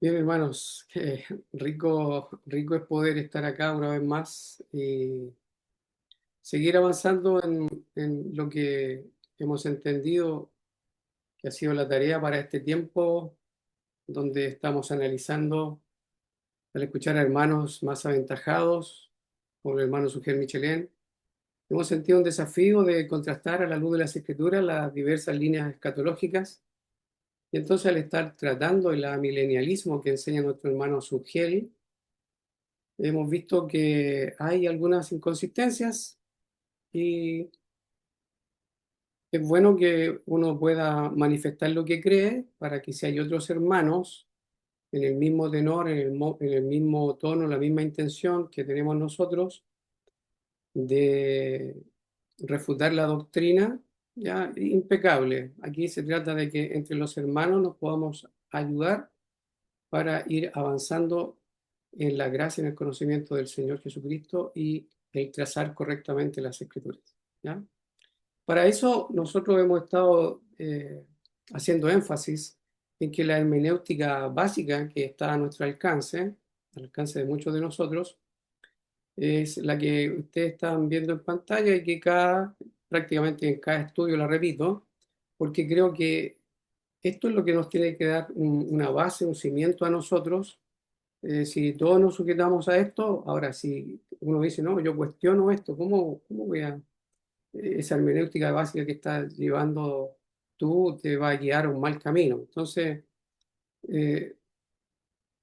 Bien, hermanos, rico es poder estar acá una vez más y seguir avanzando en lo que hemos entendido que ha sido la tarea para este tiempo, donde estamos analizando, al escuchar a hermanos más aventajados, como el hermano Suger Michelén, hemos sentido un desafío de contrastar a la luz de las Escrituras las diversas líneas escatológicas. Y entonces, al estar tratando el amilenialismo que enseña nuestro hermano Sugiel, hemos visto que hay algunas inconsistencias y es bueno que uno pueda manifestar lo que cree para que si hay otros hermanos en el mismo tenor, en el mismo tono, la misma intención que tenemos nosotros de refutar la doctrina, ya impecable. Aquí se trata de que entre los hermanos nos podamos ayudar para ir avanzando en la gracia y en el conocimiento del Señor Jesucristo y el trazar correctamente las Escrituras. ¿Ya? Para eso nosotros hemos estado haciendo énfasis en que la hermenéutica básica que está a nuestro alcance, al alcance de muchos de nosotros, es la que ustedes están viendo en pantalla y que prácticamente en cada estudio la repito, porque creo que esto es lo que nos tiene que dar una base, un cimiento a nosotros. Si todos nos sujetamos a esto, ahora si uno dice, no, yo cuestiono esto, ¿cómo voy a, esa hermenéutica básica que estás llevando tú te va a guiar a un mal camino? Entonces, eh,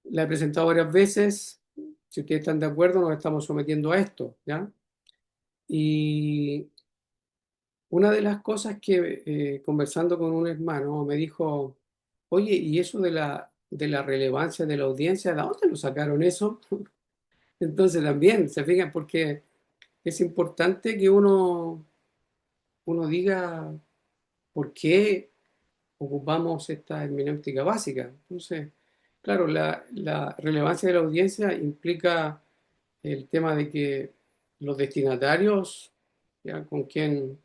la he presentado varias veces, si ustedes están de acuerdo, nos estamos sometiendo a esto, ¿ya? Y una de las cosas que conversando con un hermano me dijo, oye, ¿y eso de la relevancia de la audiencia, de dónde lo sacaron eso? Entonces también, se fijan, porque es importante que uno diga por qué ocupamos esta hermenéutica básica. Entonces, claro, la relevancia de la audiencia implica el tema de que los destinatarios, ya, con quien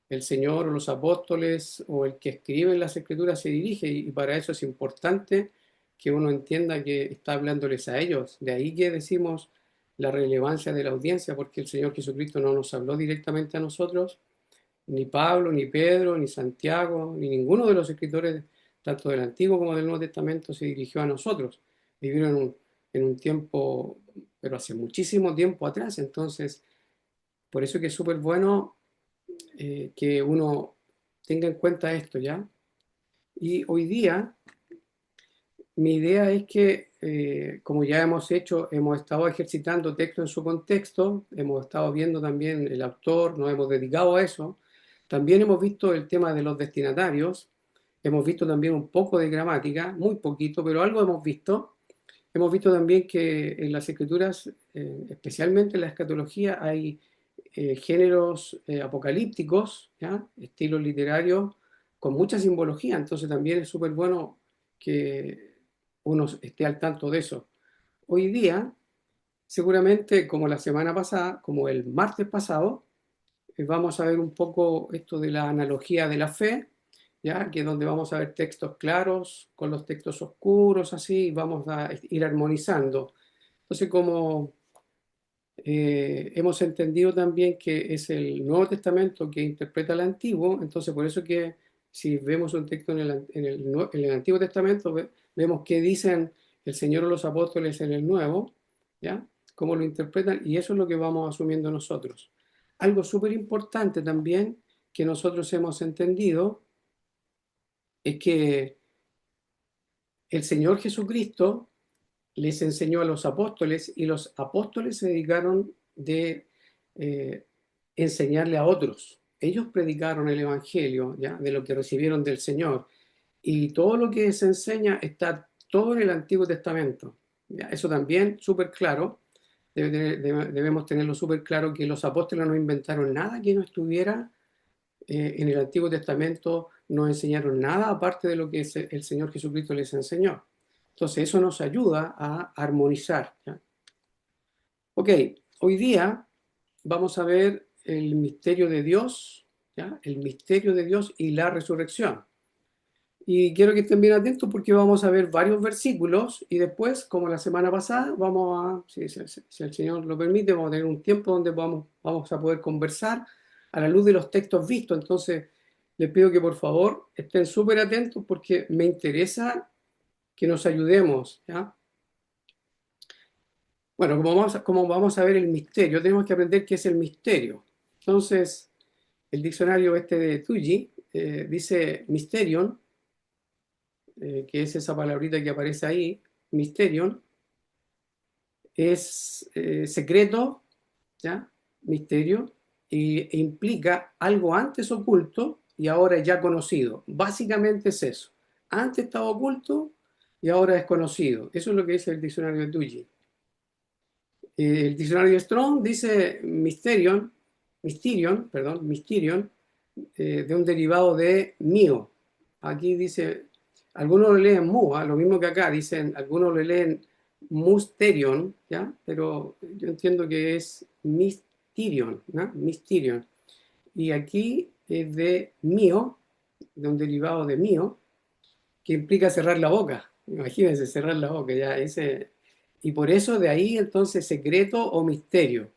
el Señor o los apóstoles o el que escribe las Escrituras se dirige, y para eso es importante que uno entienda que está hablándoles a ellos. De ahí que decimos la relevancia de la audiencia, porque el Señor Jesucristo no nos habló directamente a nosotros, ni Pablo, ni Pedro, ni Santiago, ni ninguno de los escritores, tanto del Antiguo como del Nuevo Testamento, se dirigió a nosotros. Vivieron en un tiempo, pero hace muchísimo tiempo atrás. Entonces, por eso que es súper bueno que uno tenga en cuenta esto, ¿ya? Y hoy día, mi idea es que, como ya hemos hecho, hemos estado ejercitando texto en su contexto, hemos estado viendo también el autor, nos hemos dedicado a eso. También hemos visto el tema de los destinatarios, hemos visto también un poco de gramática, muy poquito, pero algo hemos visto. Hemos visto también que en las escrituras, especialmente en la escatología, hay géneros apocalípticos, ¿ya? Estilos literarios con mucha simbología, entonces también es súper bueno que uno esté al tanto de eso. Hoy día, seguramente como la semana pasada, como el martes pasado, vamos a ver un poco esto de la analogía de la fe, ¿ya? Que es donde vamos a ver textos claros con los textos oscuros, así, y vamos a ir armonizando. Entonces, como hemos entendido también que es el Nuevo Testamento que interpreta el Antiguo, entonces por eso que si vemos un texto en el Antiguo Testamento, vemos qué dicen el Señor o los apóstoles en el Nuevo, ¿ya? Cómo lo interpretan, y eso es lo que vamos asumiendo nosotros. Algo súper importante también que nosotros hemos entendido es que el Señor Jesucristo les enseñó a los apóstoles y los apóstoles se dedicaron de eh, enseñarle a otros. Ellos predicaron el Evangelio, ¿ya? De lo que recibieron del Señor. Y todo lo que se enseña está todo en el Antiguo Testamento. ¿Ya? Eso también súper claro. Debemos tenerlo súper claro que los apóstoles no inventaron nada que no estuviera en el Antiguo Testamento, no enseñaron nada aparte de lo que el Señor Jesucristo les enseñó. Entonces eso nos ayuda a armonizar, ¿ya? Ok, hoy día vamos a ver el misterio de Dios, ¿ya? El misterio de Dios y la resurrección. Y quiero que estén bien atentos porque vamos a ver varios versículos y después, como la semana pasada, si el Señor lo permite, vamos a tener un tiempo donde vamos a poder conversar a la luz de los textos vistos. Entonces, les pido que por favor estén súper atentos porque me interesa que nos ayudemos, ¿ya? Bueno, como vamos a ver el misterio, tenemos que aprender qué es el misterio. Entonces, el diccionario este de Tuji dice mysterion, que es esa palabrita que aparece ahí, mysterion, es secreto, ¿ya? Misterio, e implica algo antes oculto y ahora ya conocido. Básicamente es eso. Antes estaba oculto y ahora es conocido. Eso es lo que dice el diccionario de Tuji. El diccionario Strong dice mysterion, de un derivado de mío. Aquí dice, algunos lo leen mu, lo mismo que acá, dicen, algunos lo leen musterion, ¿ya? Pero yo entiendo que es mysterion, ¿no? Mysterion. Y aquí es de mío, de un derivado de mío, que implica cerrar la boca. Imagínense, cerrar la boca, ya ese. Y por eso de ahí entonces secreto o misterio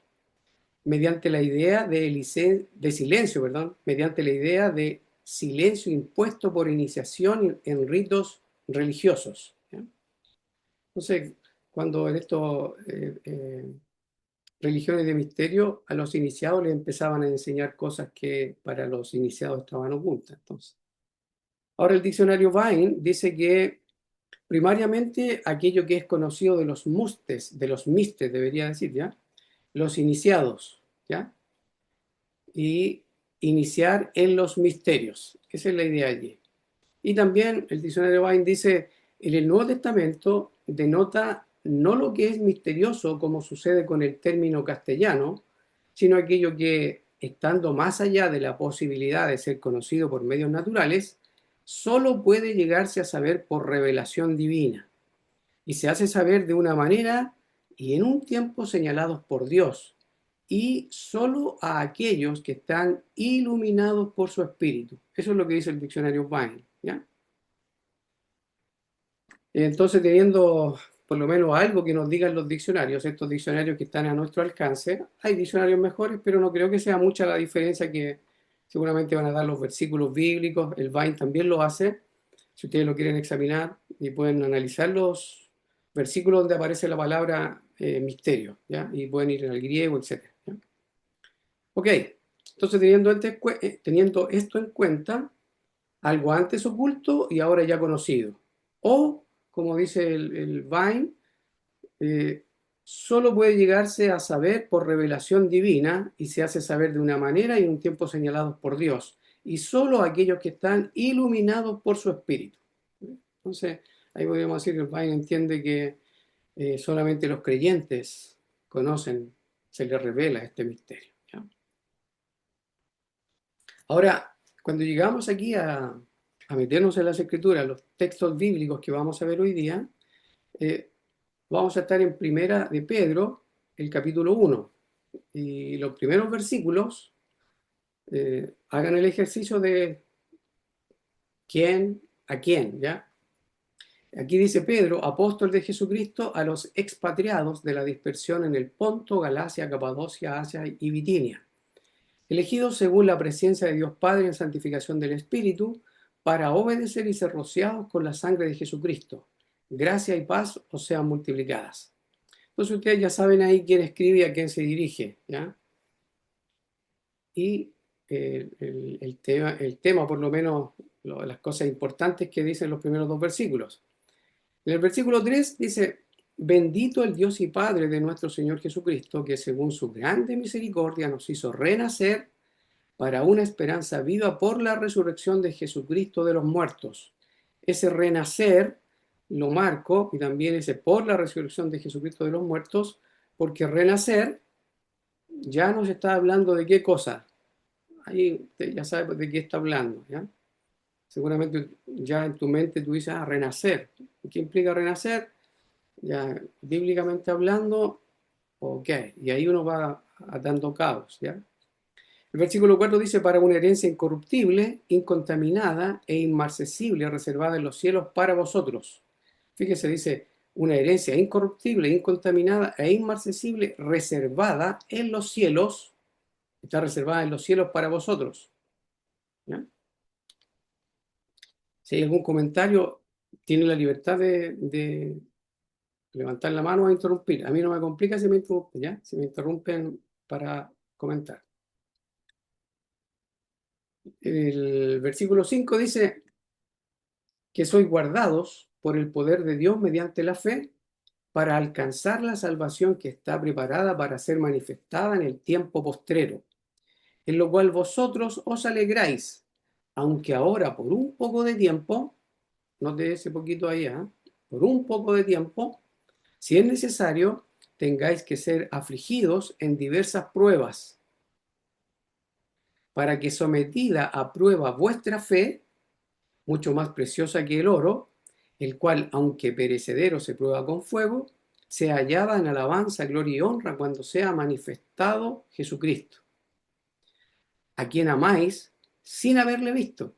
mediante la idea de silencio, perdón, mediante la idea de silencio impuesto por iniciación en ritos religiosos, ¿ya? Entonces, cuando en estos religiones de misterio, a los iniciados les empezaban a enseñar cosas que para los iniciados estaban ocultas. Entonces, ahora el diccionario Vine dice que primariamente aquello que es conocido de los mustes, de los mistes, debería decir, ¿ya? Los iniciados, ¿ya? Y iniciar en los misterios. Esa es la idea allí. Y también el diccionario Vine dice, en el Nuevo Testamento denota no lo que es misterioso, como sucede con el término castellano, sino aquello que, estando más allá de la posibilidad de ser conocido por medios naturales, solo puede llegarse a saber por revelación divina y se hace saber de una manera y en un tiempo señalados por Dios, y solo a aquellos que están iluminados por su espíritu. Eso es lo que dice el diccionario Vine, ¿ya? Entonces, teniendo por lo menos algo que nos digan los diccionarios, estos diccionarios que están a nuestro alcance, hay diccionarios mejores, pero no creo que sea mucha la diferencia que seguramente van a dar los versículos bíblicos. El Vine también lo hace, si ustedes lo quieren examinar y pueden analizar los versículos donde aparece la palabra misterio, ¿ya? Y pueden ir al griego, etcétera, ¿ya? Ok, entonces teniendo esto en cuenta, algo antes oculto y ahora ya conocido. O, como dice el Vine, eh, solo puede llegarse a saber por revelación divina y se hace saber de una manera y en un tiempo señalados por Dios. Y solo aquellos que están iluminados por su espíritu. Entonces, ahí podríamos decir que el Vine entiende que solamente los creyentes conocen, se les revela este misterio, ¿ya? Ahora, cuando llegamos aquí a meternos en las escrituras, los textos bíblicos que vamos a ver hoy día, eh, vamos a estar en Primera de Pedro, el capítulo 1. Y los primeros versículos, hagan el ejercicio de quién a quién, ¿ya? Aquí dice Pedro, apóstol de Jesucristo, a los expatriados de la dispersión en el Ponto, Galacia, Capadocia, Asia y Bitinia, elegidos según la presencia de Dios Padre en santificación del Espíritu, para obedecer y ser rociados con la sangre de Jesucristo. Gracia y paz os sean multiplicadas. Entonces ustedes ya saben ahí quién escribe y a quién se dirige, ¿ya? Y el tema, por lo menos las cosas importantes que dicen los primeros dos versículos. En el versículo 3 dice, bendito el Dios y Padre de nuestro Señor Jesucristo, que según su grande misericordia nos hizo renacer para una esperanza viva por la resurrección de Jesucristo de los muertos. Ese renacer lo marco y también ese por la resurrección de Jesucristo de los muertos, porque renacer ya nos está hablando de qué cosa. Ahí usted ya sabe de qué está hablando, ¿ya? Seguramente ya en tu mente tú dices, renacer. ¿Qué implica renacer? Ya bíblicamente hablando, ok. Y ahí uno va dando cabos, ¿ya? El versículo 4 dice, para una herencia incorruptible, incontaminada e inmarcesible, reservada en los cielos para vosotros. Fíjese, dice, una herencia incorruptible, incontaminada e inmarcesible, reservada en los cielos, está reservada en los cielos para vosotros. ¿Ya? Si hay algún comentario, tiene la libertad de levantar la mano o interrumpir. A mí no me complica si me interrumpen, ¿ya? Si me interrumpen para comentar. El versículo 5 dice que sois guardados por el poder de Dios mediante la fe para alcanzar la salvación que está preparada para ser manifestada en el tiempo postrero, en lo cual vosotros os alegráis, aunque ahora por un poco de tiempo, note ese poquito ahí, por un poco de tiempo, si es necesario, tengáis que ser afligidos en diversas pruebas, para que sometida a prueba vuestra fe, mucho más preciosa que el oro, el cual, aunque perecedero se prueba con fuego, sea hallada en alabanza, gloria y honra cuando sea manifestado Jesucristo, a quien amáis sin haberle visto,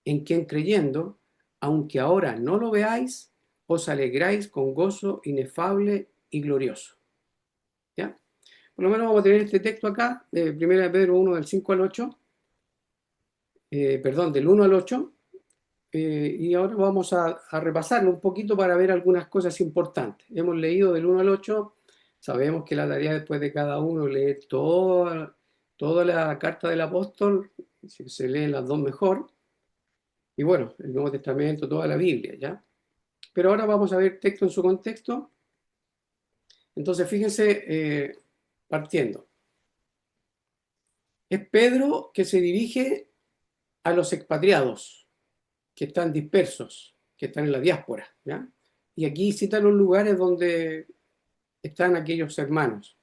en quien creyendo, aunque ahora no lo veáis, os alegráis con gozo inefable y glorioso. ¿Ya? Por lo menos vamos a tener este texto acá, de 1 Pedro 1, del 5 al 8, perdón, del 1 al 8, y ahora vamos a repasarlo un poquito para ver algunas cosas importantes. Hemos leído del 1 al 8, sabemos que la tarea después de cada uno es leer toda la carta del apóstol, si se leen las dos mejor, y bueno, el Nuevo Testamento, toda la Biblia, ¿ya? Pero ahora vamos a ver texto en su contexto. Entonces, fíjense, partiendo. Es Pedro que se dirige a los expatriados que están dispersos, que están en la diáspora, ¿ya? Y aquí cita los lugares donde están aquellos hermanos.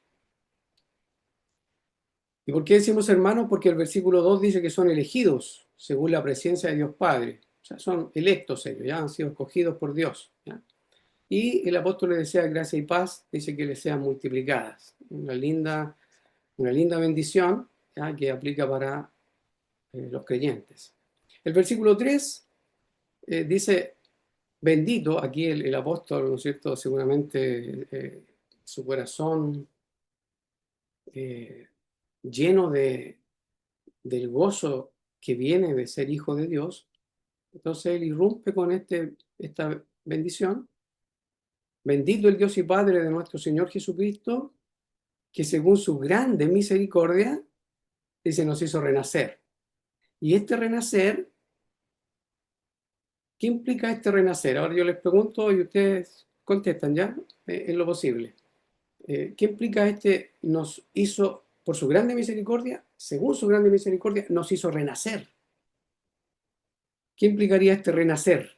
¿Y por qué decimos hermanos? Porque el versículo 2 dice que son elegidos según la presencia de Dios Padre. O sea, son electos ellos, ya han sido escogidos por Dios, ¿ya? Y el apóstol le desea gracia y paz, dice que les sean multiplicadas. Una linda bendición, ¿ya? Que aplica para los creyentes. El versículo 3 dice, bendito, aquí el apóstol, ¿no es cierto? Seguramente su corazón eh, lleno del gozo que viene de ser hijo de Dios. Entonces él irrumpe con esta bendición. Bendito el Dios y Padre de nuestro Señor Jesucristo, que según su grande misericordia, dice, nos hizo renacer. Y este renacer, ¿qué implica este renacer? Ahora yo les pregunto y ustedes contestan ya, en lo posible. ¿Qué implica este nos hizo, por su grande misericordia, según su grande misericordia, nos hizo renacer? ¿Qué implicaría este renacer?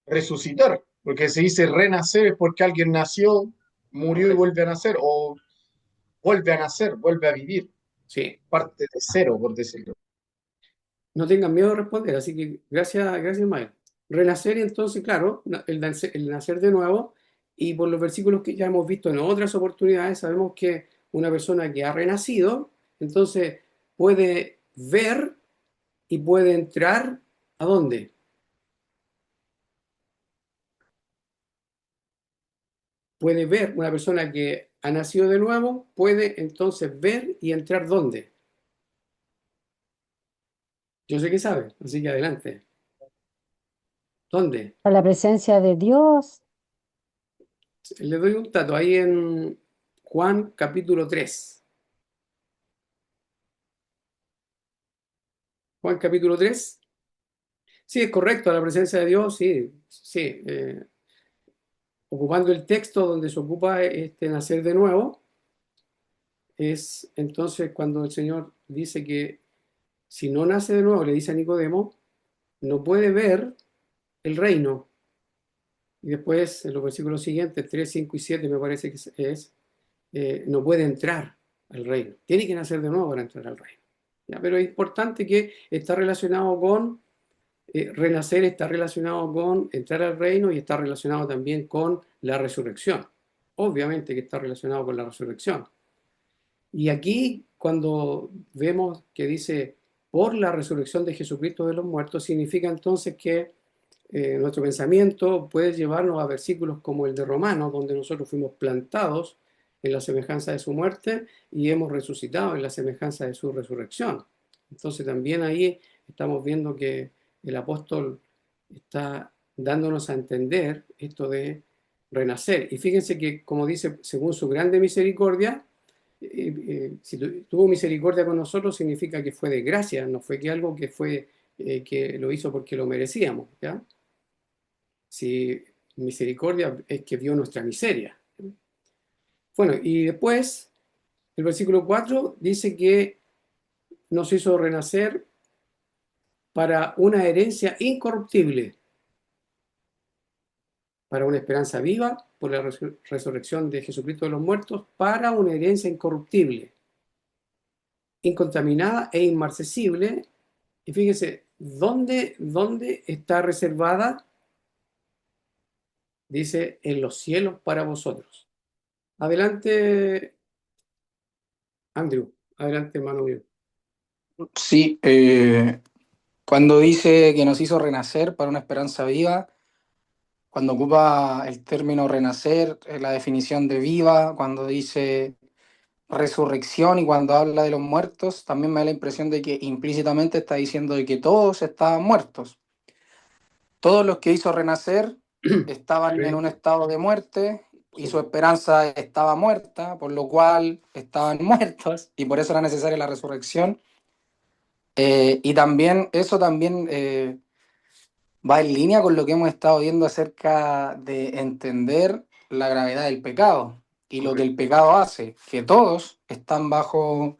Resucitar, porque se dice renacer es porque alguien nació, murió y Correcto. vuelve a nacer, o vuelve a nacer, vuelve a vivir, Sí, parte de cero, por decirlo. no tengan miedo de responder, así que gracias, Maya. Renacer, entonces, claro, el nacer de nuevo, y por los versículos que ya hemos visto en otras oportunidades, sabemos que una persona que ha renacido, entonces puede ver y puede entrar ¿a dónde? Puede ver, una persona que ha nacido de nuevo, puede entonces ver y entrar ¿dónde? Yo sé que sabe, así que adelante. ¿Dónde? A la presencia de Dios. Le doy un dato ahí en Juan capítulo 3. Juan capítulo 3. Sí, es correcto, a la presencia de Dios, sí, sí. Ocupando el texto donde se ocupa este nacer de nuevo, es entonces cuando el Señor dice que si no nace de nuevo, le dice a Nicodemo, no puede ver el reino. Y después, en los versículos siguientes, 3, 5 y 7, me parece que no puede entrar al reino. Tiene que nacer de nuevo para entrar al reino. ¿Ya? Pero es importante que está relacionado con renacer, está relacionado con entrar al reino y está relacionado también con la resurrección. Obviamente que está relacionado con la resurrección. Y aquí, cuando vemos que dice por la resurrección de Jesucristo de los muertos, significa entonces que nuestro pensamiento puede llevarnos a versículos como el de Romanos, donde nosotros fuimos plantados en la semejanza de su muerte y hemos resucitado en la semejanza de su resurrección. Entonces también ahí estamos viendo que el apóstol está dándonos a entender esto de renacer. Y fíjense que, como dice, según su grande misericordia, si tuvo misericordia con nosotros significa que fue de gracia, no fue que algo que fue que lo hizo porque lo merecíamos, ¿ya? Si misericordia es que vio nuestra miseria. Bueno, y después el versículo 4 dice que nos hizo renacer para una herencia incorruptible, para una esperanza viva por la resurrección de Jesucristo de los muertos, para una herencia incorruptible, incontaminada e inmarcesible. Y fíjense, ¿dónde está reservada? Dice, en los cielos para vosotros. Adelante, Andrew. Adelante, hermano mío. Sí, cuando dice que nos hizo renacer para una esperanza viva, cuando ocupa el término renacer, la definición de viva, cuando dice resurrección y cuando habla de los muertos, también me da la impresión de que implícitamente está diciendo de que todos estaban muertos. Todos los que hizo renacer estaban en un Correcto. estado de muerte y su Sí, esperanza estaba muerta, por lo cual estaban muertos y por eso era necesaria la resurrección. Y también eso también va en línea con lo que hemos estado viendo acerca de entender la gravedad del pecado y lo que el correcto. pecado hace, que todos estábamos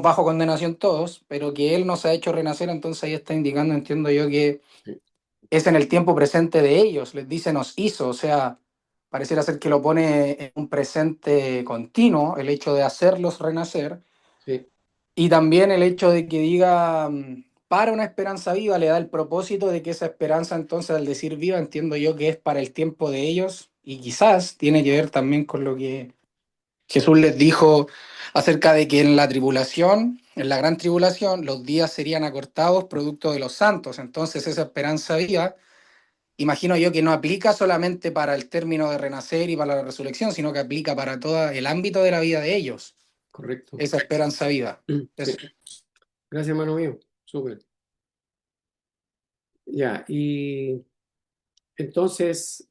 bajo condenación todos, pero que Él nos ha hecho renacer, entonces ahí está indicando, entiendo yo, que Sí, es en el tiempo presente de ellos, les dice nos hizo, o sea, pareciera ser que lo pone en un presente continuo, el hecho de hacerlos renacer. sí, Y también el hecho de que diga para una esperanza viva le da el propósito de que esa esperanza entonces al decir viva entiendo yo que es para el tiempo de ellos y quizás tiene que ver también con lo que Jesús les dijo acerca de que en la tribulación, en la gran tribulación, los días serían acortados producto de los santos. Entonces esa esperanza viva, imagino yo que no aplica solamente para el término de renacer y para la resurrección, sino que aplica para todo el ámbito de la vida de ellos, correcto. esa esperanza viva. Sí. Gracias, hermano mío. Súper. Ya, y entonces,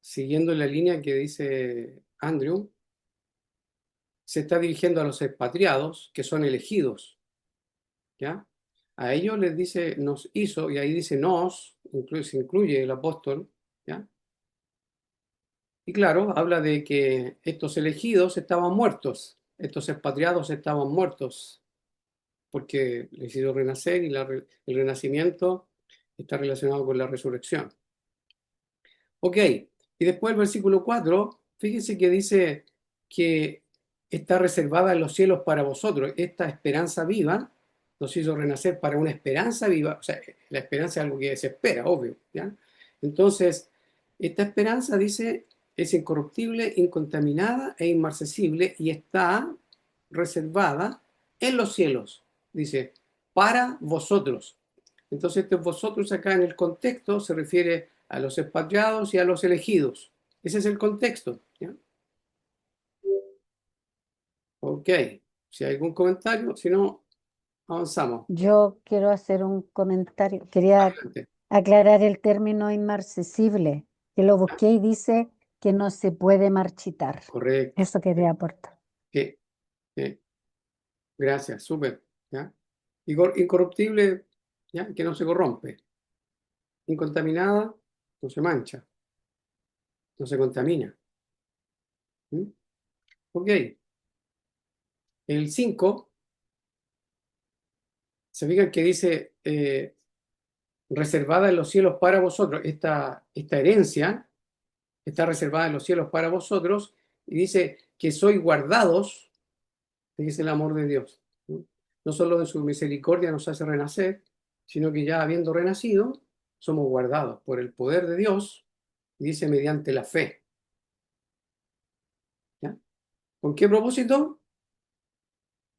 siguiendo la línea que dice Andrew, se está dirigiendo a los expatriados que son elegidos, ¿ya? A ellos les dice, nos hizo, y ahí dice nos, se incluye el apóstol, ¿ya? Y claro, habla de que estos elegidos estaban muertos, estos expatriados estaban muertos, porque les hizo renacer y el renacimiento está relacionado con la resurrección. Ok, y después el versículo 4, fíjense que dice que está reservada en los cielos para vosotros. Esta esperanza viva nos hizo renacer para una esperanza viva, o sea, la esperanza es algo que se espera, obvio, ¿ya? Entonces, esta esperanza dice es incorruptible, incontaminada e inmarcesible y está reservada en los cielos, dice, para vosotros. Entonces, este vosotros acá en el contexto se refiere a los expatriados y a los elegidos. Ese es el contexto, ¿ya? Ok, si hay algún comentario, si no, avanzamos. Yo quiero hacer un comentario. Quería Adelante. aclarar el término inmarcesible, que lo busqué y dice que no se puede marchitar. Correcto. Eso quería aportar. Sí, sí. Gracias, súper, ¿ya? Incorruptible, ¿ya? Que no se corrompe. Incontaminada, no se mancha, no se contamina. ¿Mm? Ok, el 5 se fijan que dice reservada en los cielos para vosotros. Esta herencia está reservada en los cielos para vosotros y dice que sois guardados, dice el amor de Dios. ¿No? No solo en su misericordia nos hace renacer, sino que ya habiendo renacido, somos guardados por el poder de Dios, y dice mediante la fe. ¿Ya? ¿Con qué propósito?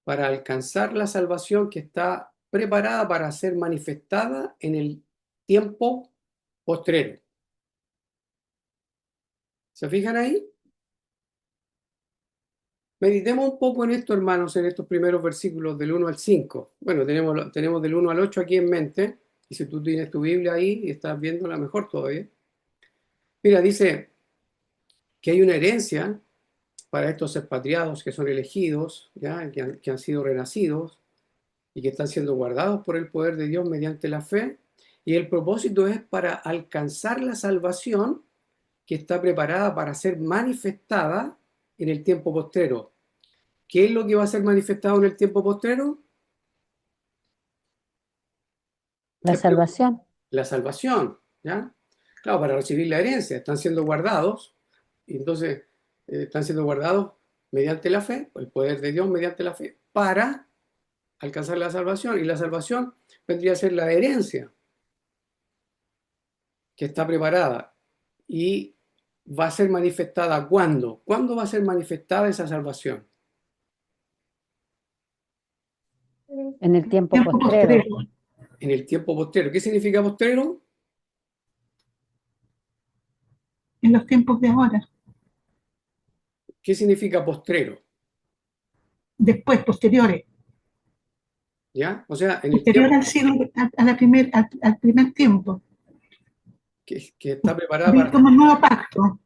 Para alcanzar la salvación que está preparada para ser manifestada en el tiempo postrero. ¿Se fijan ahí? Meditemos un poco en esto, hermanos, en estos primeros versículos del 1 al 5. Bueno, tenemos del 1 al 8 aquí en mente, y si tú tienes tu Biblia ahí y estás viéndola, mejor todavía. Mira, dice que hay una herencia para estos expatriados que son elegidos, ¿ya? Que han sido renacidos y que están siendo guardados por el poder de Dios mediante la fe. Y el propósito es para alcanzar la salvación que está preparada para ser manifestada en el tiempo postrero. ¿Qué es lo que va a ser manifestado en el tiempo postrero? La salvación. La salvación, ¿ya? Claro, para recibir la herencia, están siendo guardados, y entonces están siendo guardados mediante la fe, el poder de Dios mediante la fe, para alcanzar la salvación. Y la salvación vendría a ser la herencia que está preparada y va a ser manifestada ¿cuándo? ¿Cuándo va a ser manifestada esa salvación? En el tiempo Tiempo postrero. postrero. En el tiempo postrero. ¿Qué significa postrero? En los tiempos de ahora. ¿Qué significa postrero? Después, posteriores. ¿Ya? O sea, en el Posterior tiempo al siglo, al primer tiempo. que está preparada Como para, el nuevo pacto.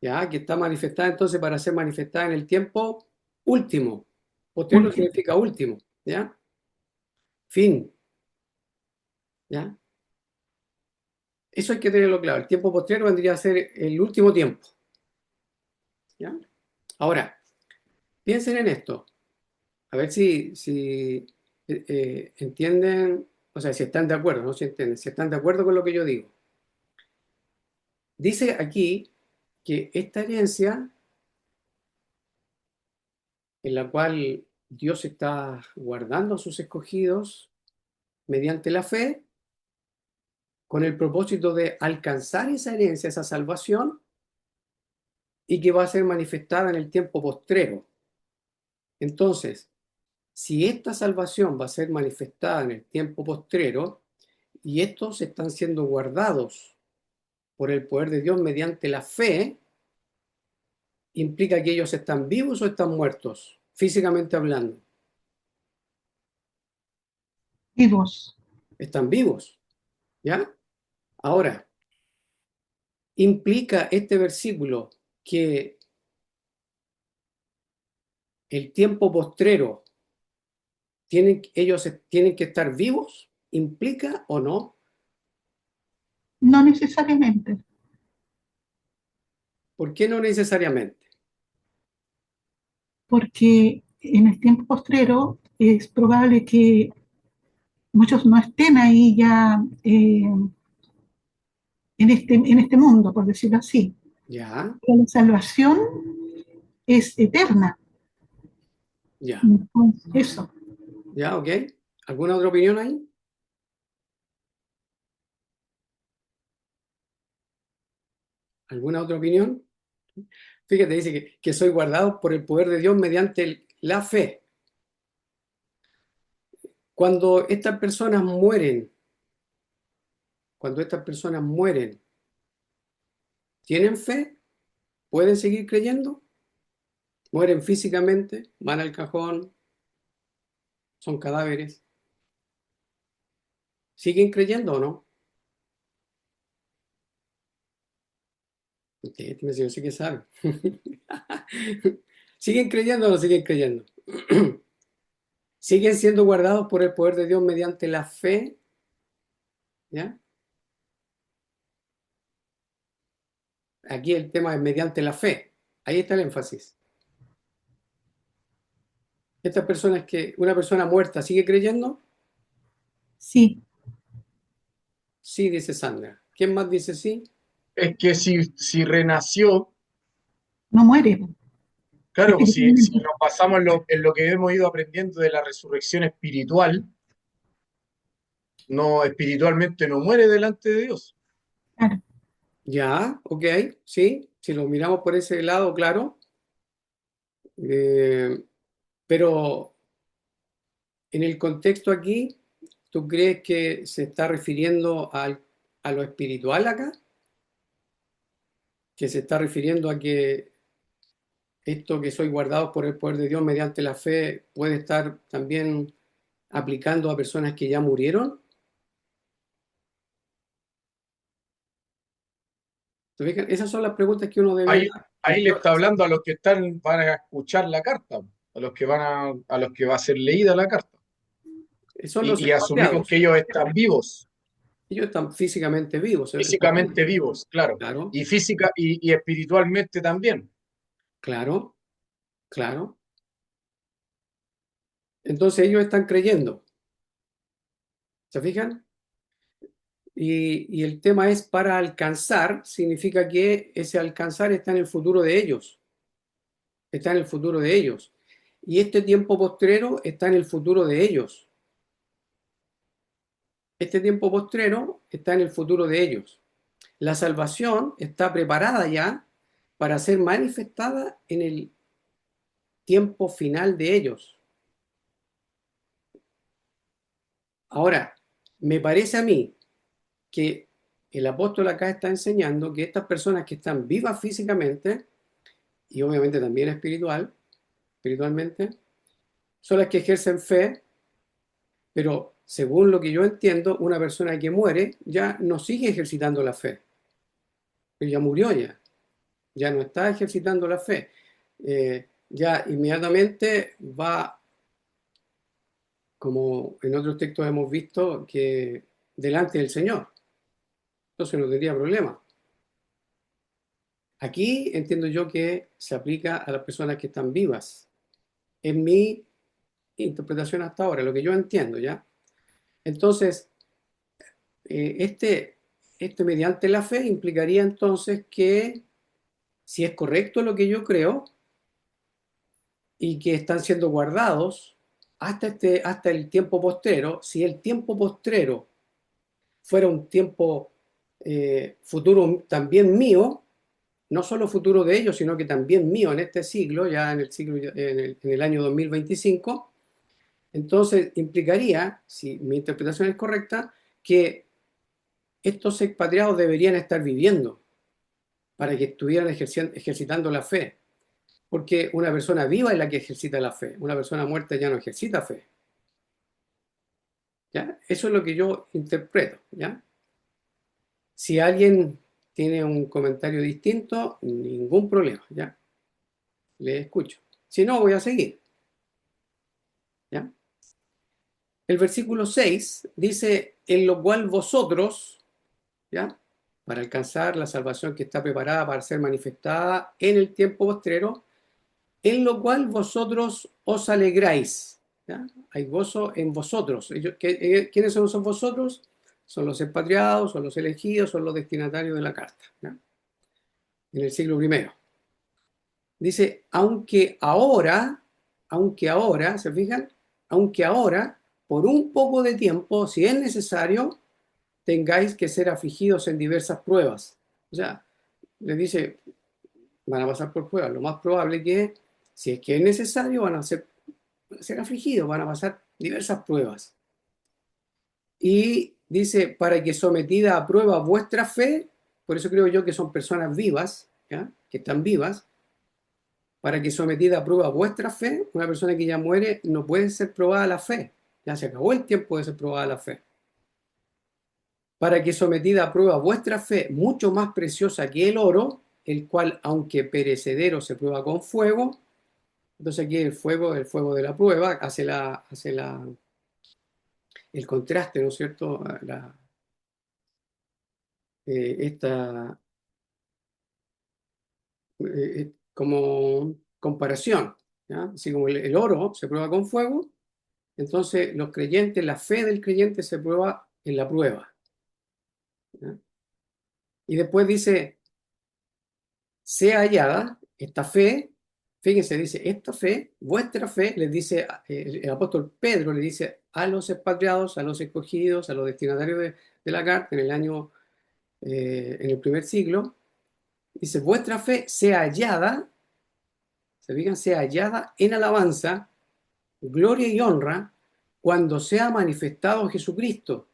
¿ya? Que está manifestada entonces para ser manifestada en el tiempo último. Postrero Último. significa último, ¿ya? Fin, ¿ya? Eso hay que tenerlo claro. El tiempo postrero vendría a ser el último tiempo, ¿ya? Ahora, piensen en esto. A ver si entienden, o sea, si están de acuerdo, no si entienden, si están de acuerdo con lo que yo digo. Dice aquí que esta herencia en la cual Dios está guardando a sus escogidos mediante la fe, con el propósito de alcanzar esa herencia, esa salvación, y que va a ser manifestada en el tiempo postrero. Entonces, si esta salvación va a ser manifestada en el tiempo postrero, y estos están siendo guardados por el poder de Dios mediante la fe, implica que ellos están vivos o están muertos, físicamente hablando. Vivos. Están vivos, ¿ya? Ahora, implica este versículo que el tiempo postrero ellos tienen que estar vivos, implica o no. No necesariamente. ¿Por qué no necesariamente? Porque en el tiempo postrero es probable que muchos no estén ahí ya en este mundo, por decirlo así. Ya, Pero la salvación es eterna. ya, Entonces, eso. ya, ok. ¿Alguna otra opinión ahí? ¿Alguna otra opinión? Fíjate, dice que soy guardado por el poder de Dios mediante la fe. Cuando estas personas mueren, cuando estas personas mueren, ¿tienen fe? ¿Pueden seguir creyendo? Mueren físicamente, van al cajón, son cadáveres. ¿Siguen creyendo o no? Usted, yo sí que sabe. ¿Siguen creyendo o no siguen creyendo? ¿Siguen siendo guardados por el poder de Dios mediante la fe? ¿Ya? Aquí el tema es mediante la fe. Ahí está el énfasis. Estas personas una persona muerta sigue creyendo, Sí, sí, dice Sandra. ¿Quién más dice sí? Es que si renació, no muere. claro, pues si Espiritualmente. nos basamos en lo que hemos ido aprendiendo de la resurrección espiritual, no, espiritualmente no muere delante de Dios. Claro. Ya, ok, sí. Si lo miramos por ese lado, claro. Eh, pero en el contexto aquí, ¿tú crees que se está refiriendo a lo espiritual acá? ¿Que se está refiriendo a que esto que soy guardado por el poder de Dios mediante la fe puede estar también aplicando a personas que ya murieron? ¿Te fijas? Esas son las preguntas que uno debe... Ahí le está hablando a los que van a escuchar la carta, a los que a los que va a ser leída la carta. Son los Y asumimos que expatriados. ellos están vivos, Ellos están físicamente vivos. físicamente vivos, claro, Claro, y física y espiritualmente también. claro, claro. Entonces ellos están creyendo. ¿Se fijan? Y el tema es para alcanzar, significa que ese alcanzar está en el futuro de ellos. Está en el futuro de ellos. Y este tiempo postrero está en el futuro de ellos. Este tiempo postrero está en el futuro de ellos. La salvación está preparada ya para ser manifestada en el tiempo final de ellos. Ahora, me parece a mí que el apóstol acá está enseñando que estas personas que están vivas físicamente y obviamente también espiritualmente, son las que ejercen fe, pero según lo que yo entiendo, una persona que muere ya no sigue ejercitando la fe, ya murió ya no está ejercitando la fe. Ya inmediatamente va, como en otros textos hemos visto, que delante del Señor. Entonces no tendría problema. Aquí entiendo yo que se aplica a las personas que están vivas. En mi interpretación hasta ahora, lo que yo entiendo, ¿ya? Entonces, este mediante la fe implicaría entonces que si es correcto lo que yo creo y que están siendo guardados hasta el tiempo postrero, si el tiempo postrero fuera un tiempo futuro también mío, no solo futuro de ellos, sino que también mío en este siglo, ya en el siglo, en el año 2025, entonces implicaría, si mi interpretación es correcta, que estos expatriados deberían estar viviendo para que estuvieran ejercitando la fe. Porque una persona viva es la que ejercita la fe. Una persona muerta ya no ejercita fe. ¿Ya? Eso es lo que yo interpreto. ¿Ya? Si alguien tiene un comentario distinto, ningún problema. ¿Ya? Le escucho. Si no, voy a seguir. ¿Ya? El versículo 6 dice, en lo cual vosotros, ¿ya? Para alcanzar la salvación que está preparada para ser manifestada en el tiempo postrero, en lo cual vosotros os alegráis. ¿Ya? Hay gozo en vosotros. ¿Quiénes son esos vosotros? Son los expatriados, son los elegidos, son los destinatarios de la carta. ¿Ya? En el siglo primero. Dice, aunque ahora, ¿se fijan? Aunque ahora, por un poco de tiempo, si es necesario, tengáis que ser afligidos en diversas pruebas. O sea, les dice, van a pasar por pruebas. Lo más probable que, si es que es necesario, van a ser afligidos, van a pasar diversas pruebas. Y dice, para que sometida a prueba vuestra fe, por eso creo yo que son personas vivas, ¿ya? Que están vivas, para que sometida a prueba vuestra fe, una persona que ya muere no puede ser probada la fe, ya se acabó el tiempo de ser probada la fe. Para que sometida a prueba vuestra fe, mucho más preciosa que el oro, el cual, aunque perecedero, se prueba con fuego. Entonces aquí el fuego de la prueba, el contraste, ¿no es cierto? Esta como comparación, ¿ya? Así como el oro se prueba con fuego, entonces los creyentes, la fe del creyente se prueba en la prueba, ¿ya? Y después dice, sea hallada esta fe, fíjense, dice, esta fe, vuestra fe, les dice, el apóstol Pedro le dice a los expatriados, a los escogidos, a los destinatarios de la carta en el año, en el primer siglo, dice, vuestra fe sea hallada se fijan, sea hallada en alabanza, gloria y honra cuando sea manifestado Jesucristo.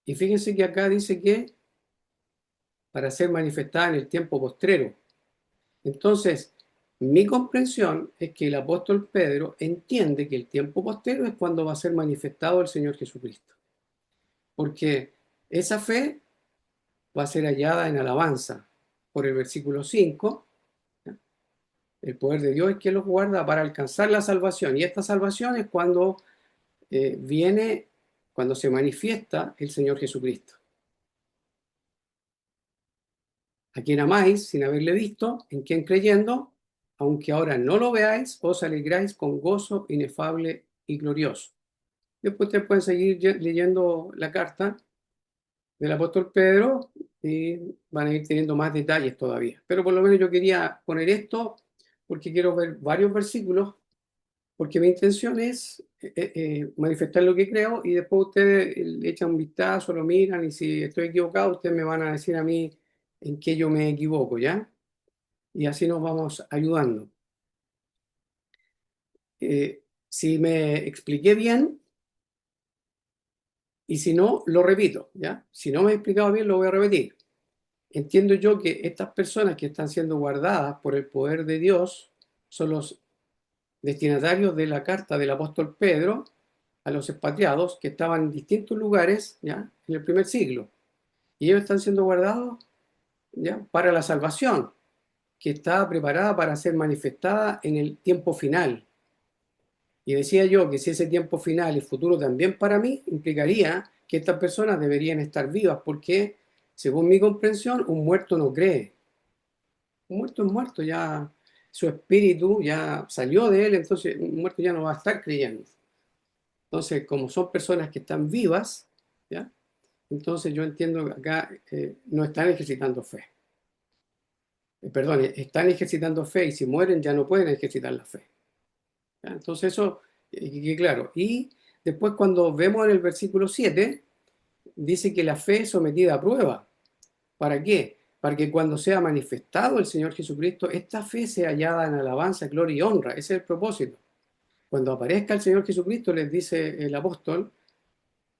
Y fíjense que acá dice que para ser manifestada en el tiempo postrero. Entonces, mi comprensión es que el apóstol Pedro entiende que el tiempo postrero es cuando va a ser manifestado el Señor Jesucristo. Porque esa fe va a ser hallada en alabanza. Por el versículo 5, ¿ya? El poder de Dios es quien los guarda para alcanzar la salvación. Y esta salvación es cuando cuando se manifiesta el Señor Jesucristo. A quien amáis sin haberle visto, en quien creyendo, aunque ahora no lo veáis, os alegráis con gozo inefable y glorioso. Después ustedes pueden seguir leyendo la carta del apóstol Pedro y van a ir teniendo más detalles todavía. Pero por lo menos yo quería poner esto porque quiero ver varios versículos, porque mi intención es manifestar lo que creo y después ustedes le echan un vistazo, lo miran y si estoy equivocado, ustedes me van a decir a mí en qué yo me equivoco, ¿ya? Y así nos vamos ayudando. Si me expliqué bien y si no, lo repito, ¿ya? Si no me he explicado bien, lo voy a repetir. Entiendo yo que estas personas que están siendo guardadas por el poder de Dios son los destinatarios de la carta del apóstol Pedro a los expatriados que estaban en distintos lugares, ¿ya? En el primer siglo. Y ellos están siendo guardados, ¿ya? Para la salvación, que está preparada para ser manifestada en el tiempo final. Y decía yo que si ese tiempo final y futuro también para mí, implicaría que estas personas deberían estar vivas, porque, según mi comprensión, un muerto no cree. Un muerto es muerto, ya su espíritu ya salió de él, entonces un muerto ya no va a estar creyendo. Entonces, como son personas que están vivas, ¿ya? Entonces yo entiendo que acá no están ejercitando fe. Perdón, están ejercitando fe y si mueren ya no pueden ejercitar la fe. ¿Ya? Entonces eso, claro. Y después cuando vemos en el versículo 7, dice que la fe es sometida a prueba. ¿Para qué? Para que cuando sea manifestado el Señor Jesucristo, esta fe sea hallada en alabanza, gloria y honra. Ese es el propósito. Cuando aparezca el Señor Jesucristo, les dice el apóstol,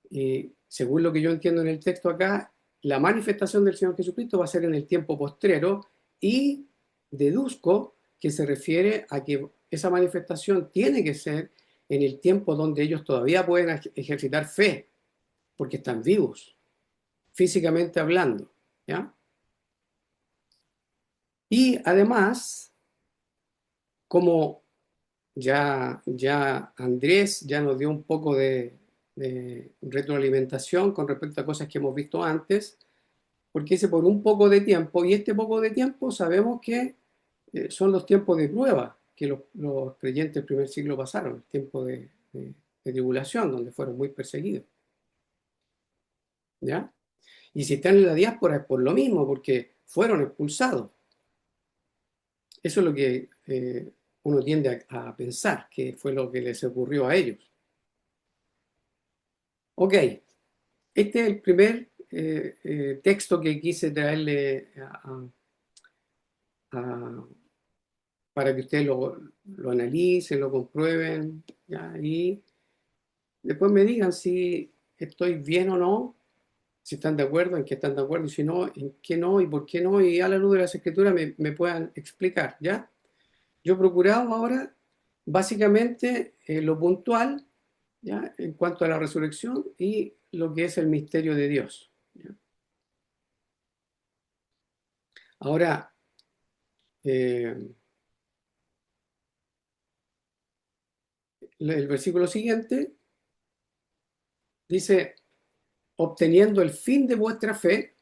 y según lo que yo entiendo en el texto acá, la manifestación del Señor Jesucristo va a ser en el tiempo postrero y deduzco que se refiere a que esa manifestación tiene que ser en el tiempo donde ellos todavía pueden ejercitar fe, porque están vivos, físicamente hablando, ¿ya? Y además, como ya Andrés ya nos dio un poco de retroalimentación con respecto a cosas que hemos visto antes, porque dice por un poco de tiempo, y este poco de tiempo sabemos que son los tiempos de prueba que los creyentes del primer siglo pasaron, el tiempo de tribulación, donde fueron muy perseguidos. ¿Ya? Y si están en la diáspora es por lo mismo, porque fueron expulsados. Eso es lo que uno tiende a pensar, que fue lo que les ocurrió a ellos. Ok, este es el primer texto que quise traerle para que ustedes lo analicen, lo comprueben, ¿ya? Y después me digan si estoy bien o no, si están de acuerdo, en qué están de acuerdo, y si no, en qué no, y por qué no, y a la luz de las escrituras me puedan explicar, ¿ya? Yo he procurado ahora, básicamente, lo puntual, ¿ya? En cuanto a la resurrección y lo que es el misterio de Dios, ¿ya? Ahora, el versículo siguiente dice, obteniendo el fin de vuestra fe,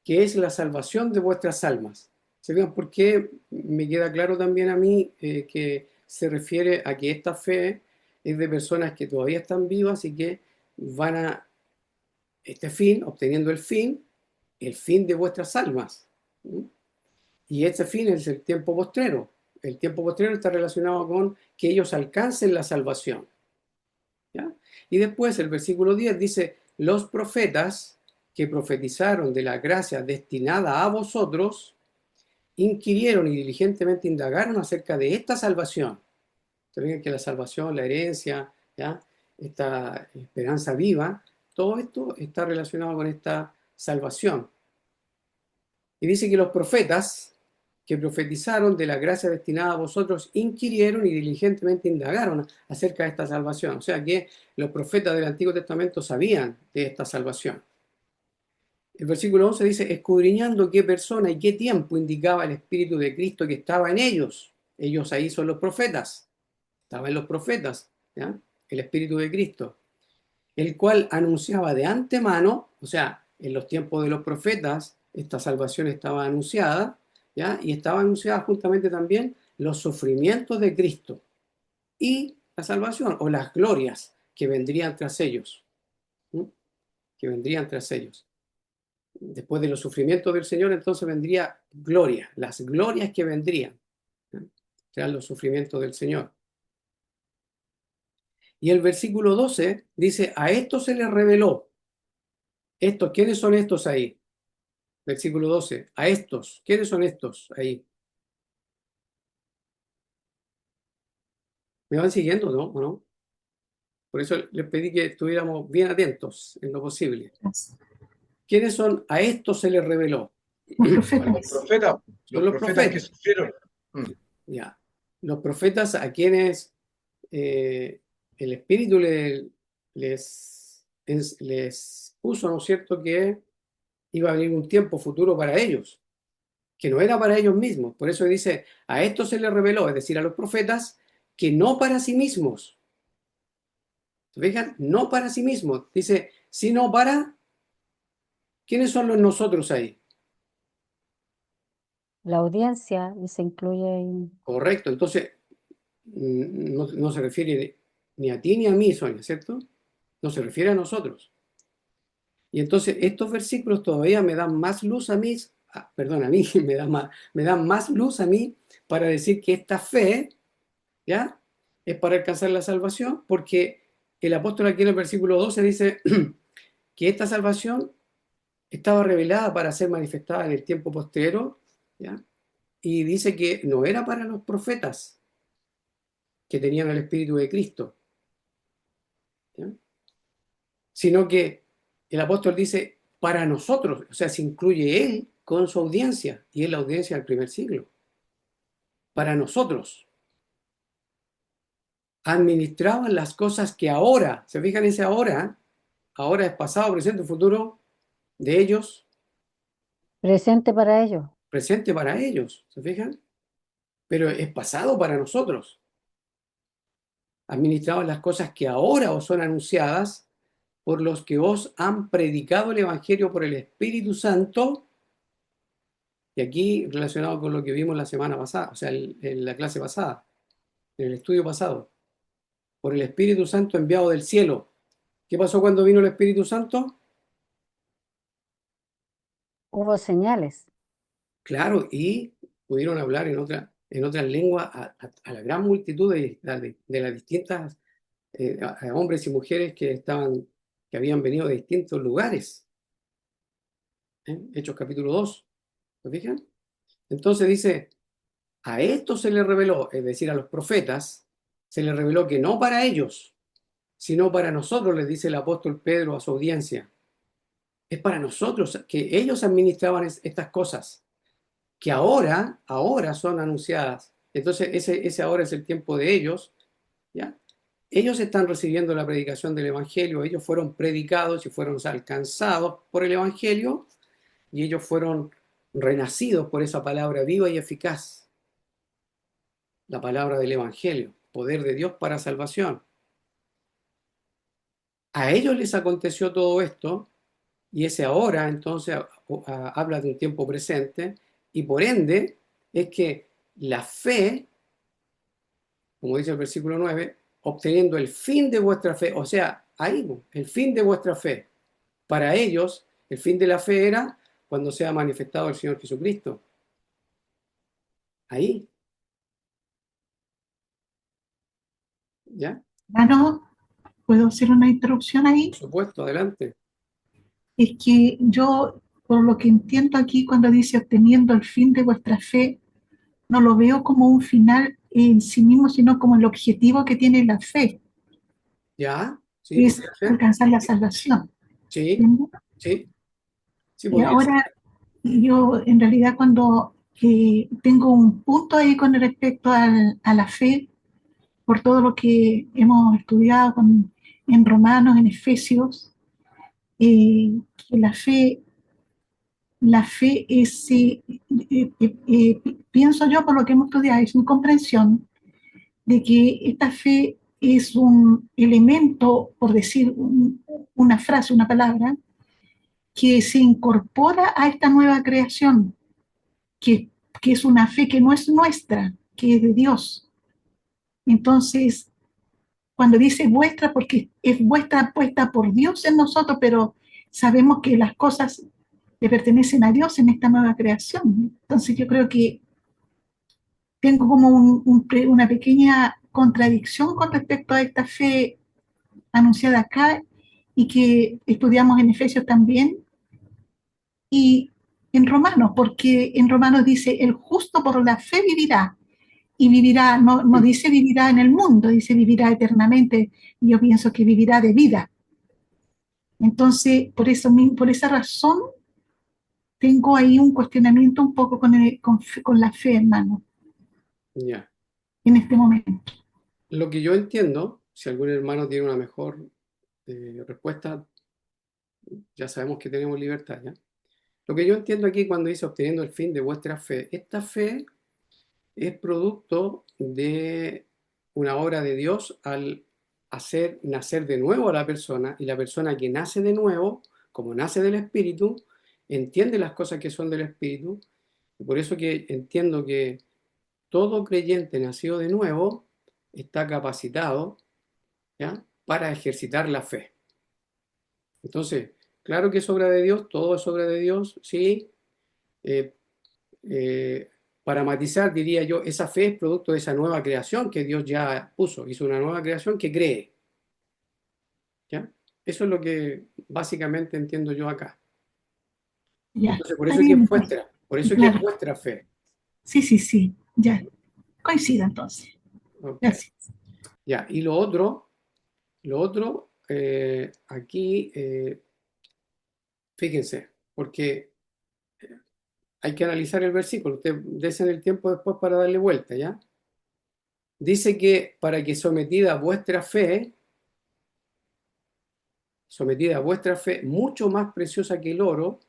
que es la salvación de vuestras almas. ¿Se fijan por qué me queda claro también a mí que se refiere a que esta fe es de personas que todavía están vivas y que van a este fin, obteniendo el fin de vuestras almas? ¿Mm? Y este fin es el tiempo postrero. El tiempo postrero está relacionado con que ellos alcancen la salvación, ¿ya? Y después el versículo 10 dice, los profetas que profetizaron de la gracia destinada a vosotros, inquirieron y diligentemente indagaron acerca de esta salvación. Se ven que la salvación, la herencia, ¿ya? Esta esperanza viva, todo esto está relacionado con esta salvación. Y dice que los profetas que profetizaron de la gracia destinada a vosotros inquirieron y diligentemente indagaron acerca de esta salvación. O sea que los profetas del Antiguo Testamento sabían de esta salvación. El versículo 11 dice, escudriñando qué persona y qué tiempo indicaba el Espíritu de Cristo que estaba en ellos. Ellos ahí son los profetas. Estaban en los profetas, ¿ya? El Espíritu de Cristo, el cual anunciaba de antemano, o sea, en los tiempos de los profetas, esta salvación estaba anunciada, ¿ya? Y estaba anunciada juntamente también los sufrimientos de Cristo y la salvación o las glorias que vendrían tras ellos, ¿sí? Que vendrían tras ellos. Después de los sufrimientos del Señor, entonces vendría gloria, las glorias que vendrían, ¿sí? Serán los sufrimientos del Señor. Y el versículo 12 dice, a esto se les reveló. Estos, ¿quiénes son estos ahí? Versículo 12, a estos, ¿quiénes son estos ahí? ¿Me van siguiendo, no? ¿O no? Por eso les pedí que estuviéramos bien atentos en lo posible. ¿Quiénes son? A estos se les reveló. Los A los profetas. profetas, Son los los profetas que profetas. sufrieron. Ya. Los profetas a quienes el Espíritu les puso, ¿no es cierto?, que iba a venir un tiempo futuro para ellos, que no era para ellos mismos. Por eso dice, a esto se les reveló, es decir, a los profetas, que no para sí mismos. ¿Se fijan? No para sí mismos. Dice, sino para... ¿Quiénes son los nosotros ahí? La audiencia y se incluye ahí. Correcto. Entonces, no se refiere ni a ti ni a mí, Sonia, ¿cierto? No se refiere a nosotros. Y entonces estos versículos todavía me dan más luz a mí, perdón, a mí, me dan más luz a mí para decir que esta fe, ¿ya? Es para alcanzar la salvación, porque el apóstol aquí en el versículo 12 dice que esta salvación estaba revelada para ser manifestada en el tiempo posterior, ¿ya? Y dice que no era para los profetas que tenían el Espíritu de Cristo, ¿ya? Sino que el apóstol dice para nosotros, o sea, se incluye él con su audiencia, y es la audiencia del primer siglo. Para nosotros administraban las cosas que ahora, ¿se fijan ese ahora? Ahora es pasado, presente, futuro de ellos, Presente para ellos. presente para ellos, ¿se fijan? Pero es pasado para nosotros. Administraban las cosas que ahora os son anunciadas por los que os han predicado el Evangelio por el Espíritu Santo. Y aquí relacionado con lo que vimos la semana pasada, o sea, en la clase pasada, en el estudio pasado, por el Espíritu Santo enviado del cielo. ¿Qué pasó cuando vino el Espíritu Santo? Hubo señales. Claro, y pudieron hablar en otras lenguas a la gran multitud de las distintas a hombres y mujeres que habían venido de distintos lugares. Hechos capítulo 2, ¿se fijan? Entonces dice, a esto se les reveló, es decir, a los profetas, se les reveló que no para ellos, sino para nosotros, les dice el apóstol Pedro a su audiencia. Es para nosotros que ellos administraban estas cosas, que ahora son anunciadas. Entonces, ese ahora es el tiempo de ellos, ¿ya? Ellos están recibiendo la predicación del Evangelio, ellos fueron predicados y fueron alcanzados por el Evangelio, y ellos fueron renacidos por esa palabra viva y eficaz, la palabra del Evangelio, poder de Dios para salvación. A ellos les aconteció todo esto, y ese ahora entonces habla de un tiempo presente, y por ende es que la fe, como dice el versículo 9, obteniendo el fin de vuestra fe, o sea, ahí, el fin de vuestra fe. Para ellos, el fin de la fe era cuando sea manifestado el Señor Jesucristo. Ahí, ¿ya? Hermano, ¿puedo hacer una interrupción ahí? Por supuesto, adelante. Es que yo por lo que entiendo aquí cuando dice obteniendo el fin de vuestra fe, no lo veo como un final en sí mismo, sino como el objetivo que tiene la fe, ¿Ya? ¿Sí? que es ¿Podría ser? alcanzar la salvación. Sí, ¿Entiendes? sí, sí, Y podría ser. ahora yo en realidad cuando tengo un punto ahí con respecto a la fe, por todo lo que hemos estudiado en Romanos, en Efesios, que la fe es, pienso yo por lo que hemos estudiado, es mi comprensión de que esta fe es un elemento, por decir una frase, una palabra, que se incorpora a esta nueva creación, que, que es una fe que no es nuestra, que es de Dios. Entonces, cuando dice vuestra, porque es vuestra puesta por Dios en nosotros, pero sabemos que las cosas le pertenecen a Dios en esta nueva creación. Entonces yo creo que tengo como una pequeña contradicción con respecto a esta fe anunciada acá y que estudiamos en Efesios también y en Romanos, porque en Romanos dice, el justo por la fe vivirá, y vivirá, no dice vivirá en el mundo, dice vivirá eternamente, yo pienso que vivirá de vida. Entonces, por esa razón, tengo ahí un cuestionamiento un poco con la fe, hermano, Ya. en este momento. Lo que yo entiendo, si algún hermano tiene una mejor respuesta, ya sabemos que tenemos libertad, ¿ya? Lo que yo entiendo aquí cuando dice obteniendo el fin de vuestra fe, esta fe es producto de una obra de Dios al hacer nacer de nuevo a la persona, y la persona que nace de nuevo, como nace del Espíritu, entiende las cosas que son del Espíritu, y por eso que entiendo que todo creyente nacido de nuevo está capacitado, ¿ya?, para ejercitar la fe. Entonces, claro que es obra de Dios, todo es obra de Dios, sí. Eh, eh, para matizar, diría yo, esa fe es producto de esa nueva creación que Dios ya puso, hizo una nueva creación que cree, ¿ya? Eso es lo que básicamente entiendo yo acá. Ya, Entonces, por está eso es que bien es entonces. vuestra, por eso es que es Claro, vuestra fe. sí, sí, sí, ya, coincida entonces. Ok. Gracias. Ya, y lo otro, aquí, fíjense, porque hay que analizar el versículo, usted desen el tiempo después para darle vuelta, ¿ya? Dice que para que sometida a vuestra fe, mucho más preciosa que el oro,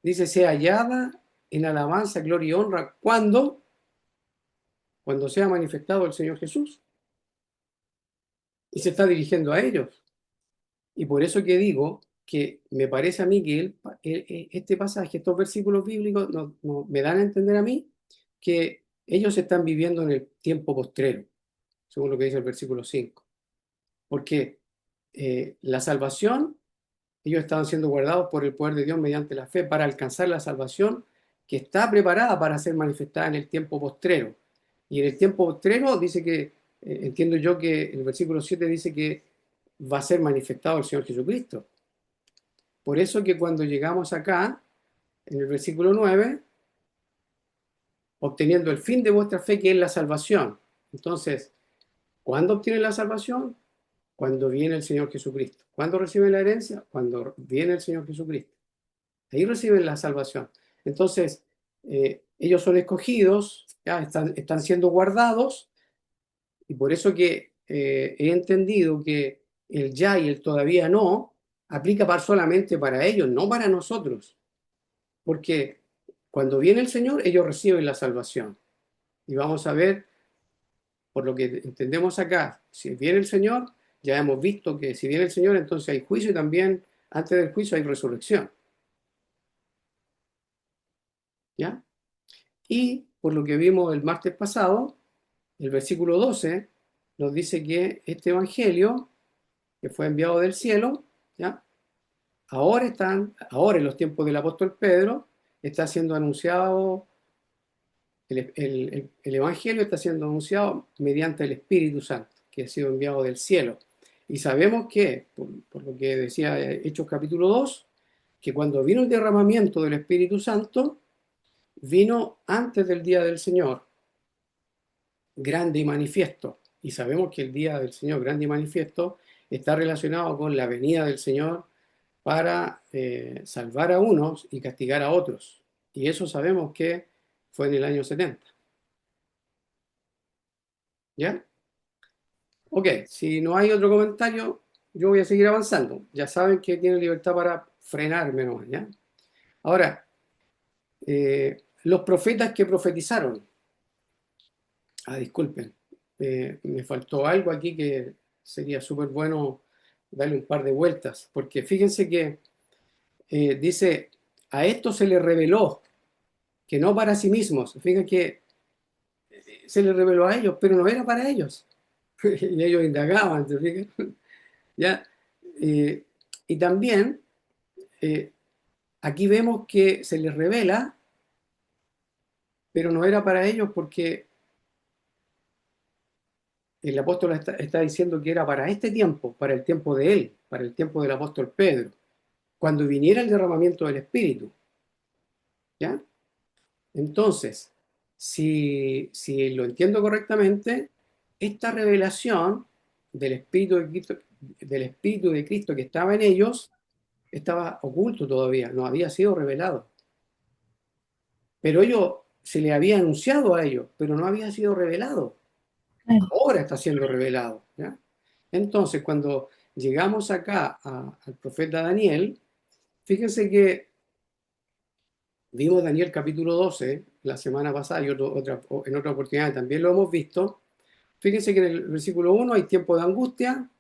dice, sea hallada en alabanza, gloria y honra, cuando sea manifestado el Señor Jesús. Y se está dirigiendo a ellos. Y por eso que digo que me parece a mí que este pasaje, estos versículos bíblicos, me dan a entender a mí que ellos están viviendo en el tiempo postrero, según lo que dice el versículo 5. Porque la salvación, ellos estaban siendo guardados por el poder de Dios mediante la fe para alcanzar la salvación que está preparada para ser manifestada en el tiempo postrero. Y en el tiempo postrero dice que, entiendo yo que el versículo 7 dice que va a ser manifestado el Señor Jesucristo. Por eso que cuando llegamos acá, en el versículo 9, obteniendo el fin de vuestra fe, que es la salvación. Entonces, ¿cuándo obtienen la salvación? Cuando viene el Señor Jesucristo. ¿Cuándo reciben la herencia? Cuando viene el Señor Jesucristo. Ahí reciben la salvación. Entonces, ellos son escogidos, ya están siendo guardados, y por eso que he entendido que el ya y el todavía no aplica solamente para ellos, no para nosotros. Porque cuando viene el Señor, ellos reciben la salvación. Y vamos a ver, por lo que entendemos acá, si viene el Señor, ya hemos visto que si viene el Señor, entonces hay juicio y también antes del juicio hay resurrección. ¿Ya? Y por lo que vimos el martes pasado, el versículo 12 nos dice que este evangelio, que fue enviado del cielo, ¿ya?, ahora en los tiempos del apóstol Pedro, está siendo anunciado, el evangelio está siendo anunciado mediante el Espíritu Santo, que ha sido enviado del cielo. Y sabemos que, por lo que decía Hechos capítulo 2, que cuando vino el derramamiento del Espíritu Santo, vino antes del día del Señor, grande y manifiesto. Y sabemos que el día del Señor, grande y manifiesto, está relacionado con la venida del Señor para salvar a unos y castigar a otros. Y eso sabemos que fue en el año 70. ¿Ya? Ok, si no hay otro comentario, yo voy a seguir avanzando. Ya saben que tienen libertad para frenarme nomás, ¿ya? Ahora, los profetas que profetizaron. Disculpen, me faltó algo aquí que sería súper bueno darle un par de vueltas, porque fíjense que dice, a esto se le reveló, que no para sí mismos. Fíjense que se les reveló a ellos, pero no era para ellos. Y ellos indagaban, ¿se fijan? ¿Ya? Eh, y también eh, aquí vemos que se les revela, pero no era para ellos porque el apóstol está diciendo que era para este tiempo, para el tiempo de él, para el tiempo del apóstol Pedro, cuando viniera el derramamiento del Espíritu. ¿Ya? Entonces, si lo entiendo correctamente, esta revelación del Espíritu de Cristo que estaba en ellos estaba oculto todavía, no había sido revelado. Pero se le había anunciado a ellos, pero no había sido revelado. Claro. Ahora está siendo revelado. ¿Ya? Entonces, cuando llegamos acá al profeta Daniel, fíjense que vimos Daniel capítulo 12 la semana pasada y en otra oportunidad también lo hemos visto. Fíjense que en el versículo 1 hay tiempo de angustia,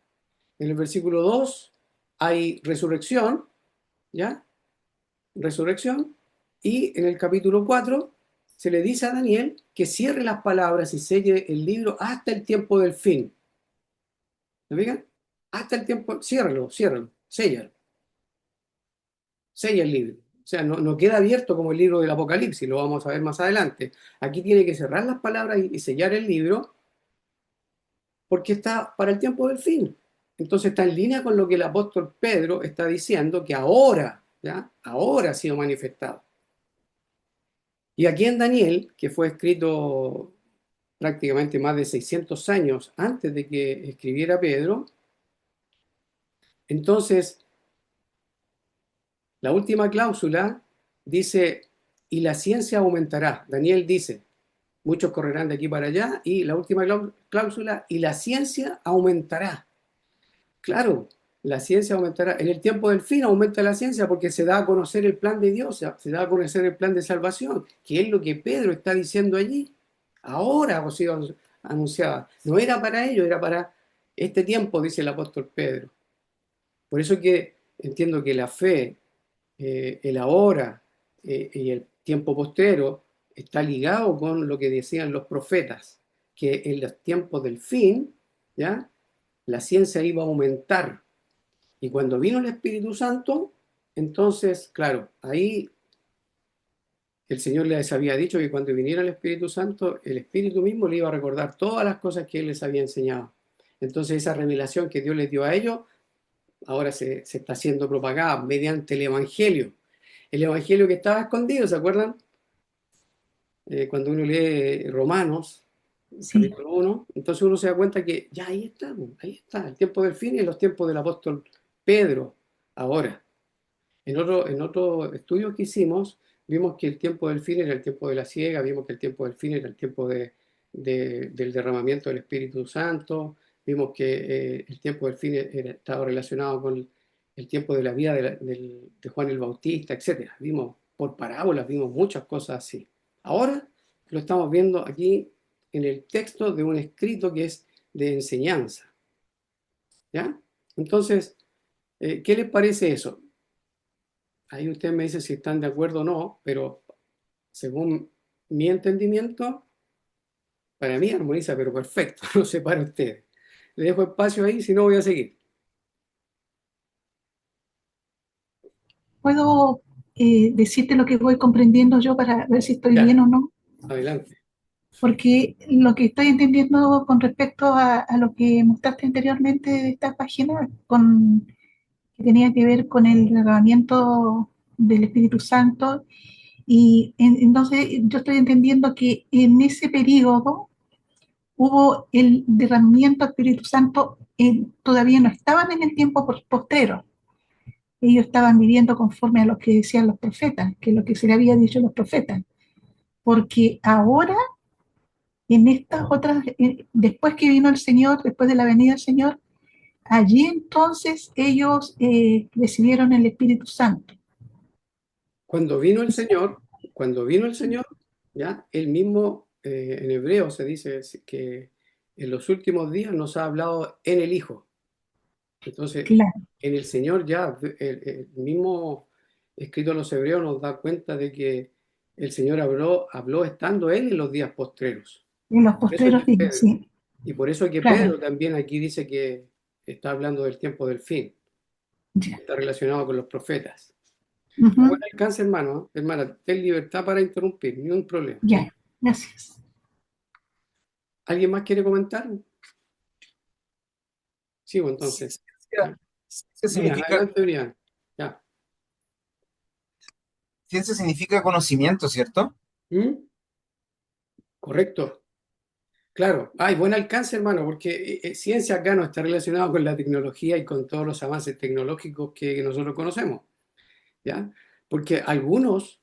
en el versículo 2 hay resurrección, ¿ya? Resurrección, y en el capítulo 4 se le dice a Daniel que cierre las palabras y selle el libro hasta el tiempo del fin. ¿Me fijan? Hasta el tiempo, ciérralo, séllalo. Sella el libro. O sea, no queda abierto como el libro del Apocalipsis, lo vamos a ver más adelante. Aquí tiene que cerrar las palabras y sellar el libro porque está para el tiempo del fin. Entonces está en línea con lo que el apóstol Pedro está diciendo, que ahora, ¿ya? Ahora ha sido manifestado. Y aquí en Daniel, que fue escrito prácticamente más de 600 años antes de que escribiera Pedro, entonces la última cláusula dice, y la ciencia aumentará. Daniel dice, muchos correrán de aquí para allá, y la última cláusula, y la ciencia aumentará. Claro, la ciencia aumentará. En el tiempo del fin aumenta la ciencia porque se da a conocer el plan de Dios, se da a conocer el plan de salvación, que es lo que Pedro está diciendo allí. Ahora ha sido anunciada. No era para ello, era para este tiempo, dice el apóstol Pedro. Por eso que entiendo que la fe, el ahora y el tiempo postrero está ligado con lo que decían los profetas, que en los tiempos del fin, ¿ya? La ciencia iba a aumentar. Y cuando vino el Espíritu Santo, entonces, claro, ahí el Señor les había dicho que cuando viniera el Espíritu Santo, el Espíritu mismo le iba a recordar todas las cosas que Él les había enseñado. Entonces esa revelación que Dios les dio a ellos, ahora se está siendo propagada mediante el Evangelio. El Evangelio que estaba escondido, ¿se acuerdan? Cuando uno lee Romanos, Sí. capítulo 1, entonces uno se da cuenta que ya ahí está, el tiempo del fin y los tiempos del apóstol Pedro. Ahora, en otro estudio que hicimos, vimos que el tiempo del fin era el tiempo de la siega, vimos que el tiempo del fin era el tiempo del derramamiento del Espíritu Santo, vimos que el tiempo del fin estaba relacionado con el tiempo de la vida de Juan el Bautista, etc. Vimos por parábolas, vimos muchas cosas así. Ahora lo estamos viendo aquí en el texto de un escrito que es de enseñanza. ¿Ya? Entonces, ¿qué les parece eso? Ahí usted me dice si están de acuerdo o no, pero según mi entendimiento, para mí armoniza, pero perfecto, no sé para ustedes. Le dejo espacio ahí, si no voy a seguir. ¿Puedo decirte lo que voy comprendiendo yo para ver si estoy Ya, bien o no? adelante. Porque lo que estoy entendiendo con respecto a lo que mostraste anteriormente de esta página, que tenía que ver con el derramamiento del Espíritu Santo. Y entonces yo estoy entendiendo que en ese periodo hubo el derramamiento del Espíritu Santo, todavía no estaban en el tiempo postrero. Ellos estaban viviendo conforme a lo que decían los profetas, que es lo que se le había dicho a los profetas. Porque ahora, en estas otras, después que vino el Señor, después de la venida del Señor, allí entonces ellos recibieron el Espíritu Santo. Cuando vino el Señor, ya, él mismo, en hebreo se dice que en los últimos días nos ha hablado en el Hijo. Entonces, Claro, en el Señor ya, el mismo escrito a los hebreos nos da cuenta de que el Señor habló estando Él en los días postreros. en los Por eso es postreros que días, Pedro, sí, y por eso es que claro. Pedro también aquí dice que está hablando del tiempo del fin, Ya. está relacionado con los profetas. A buen Ujú. alcance, hermano, hermana, ten libertad para interrumpir, ni un problema. Ya, gracias. ¿Alguien más quiere comentar? Sigo entonces. Ciencia, Ya. ciencia Brian, significa, adelante, Brian. Ya. ciencia significa conocimiento, ¿cierto? ¿Mm? Correcto. Claro. Hay buen alcance, hermano, porque ciencia acá no está relacionado con la tecnología y con todos los avances tecnológicos que nosotros conocemos, ¿ya? Porque algunos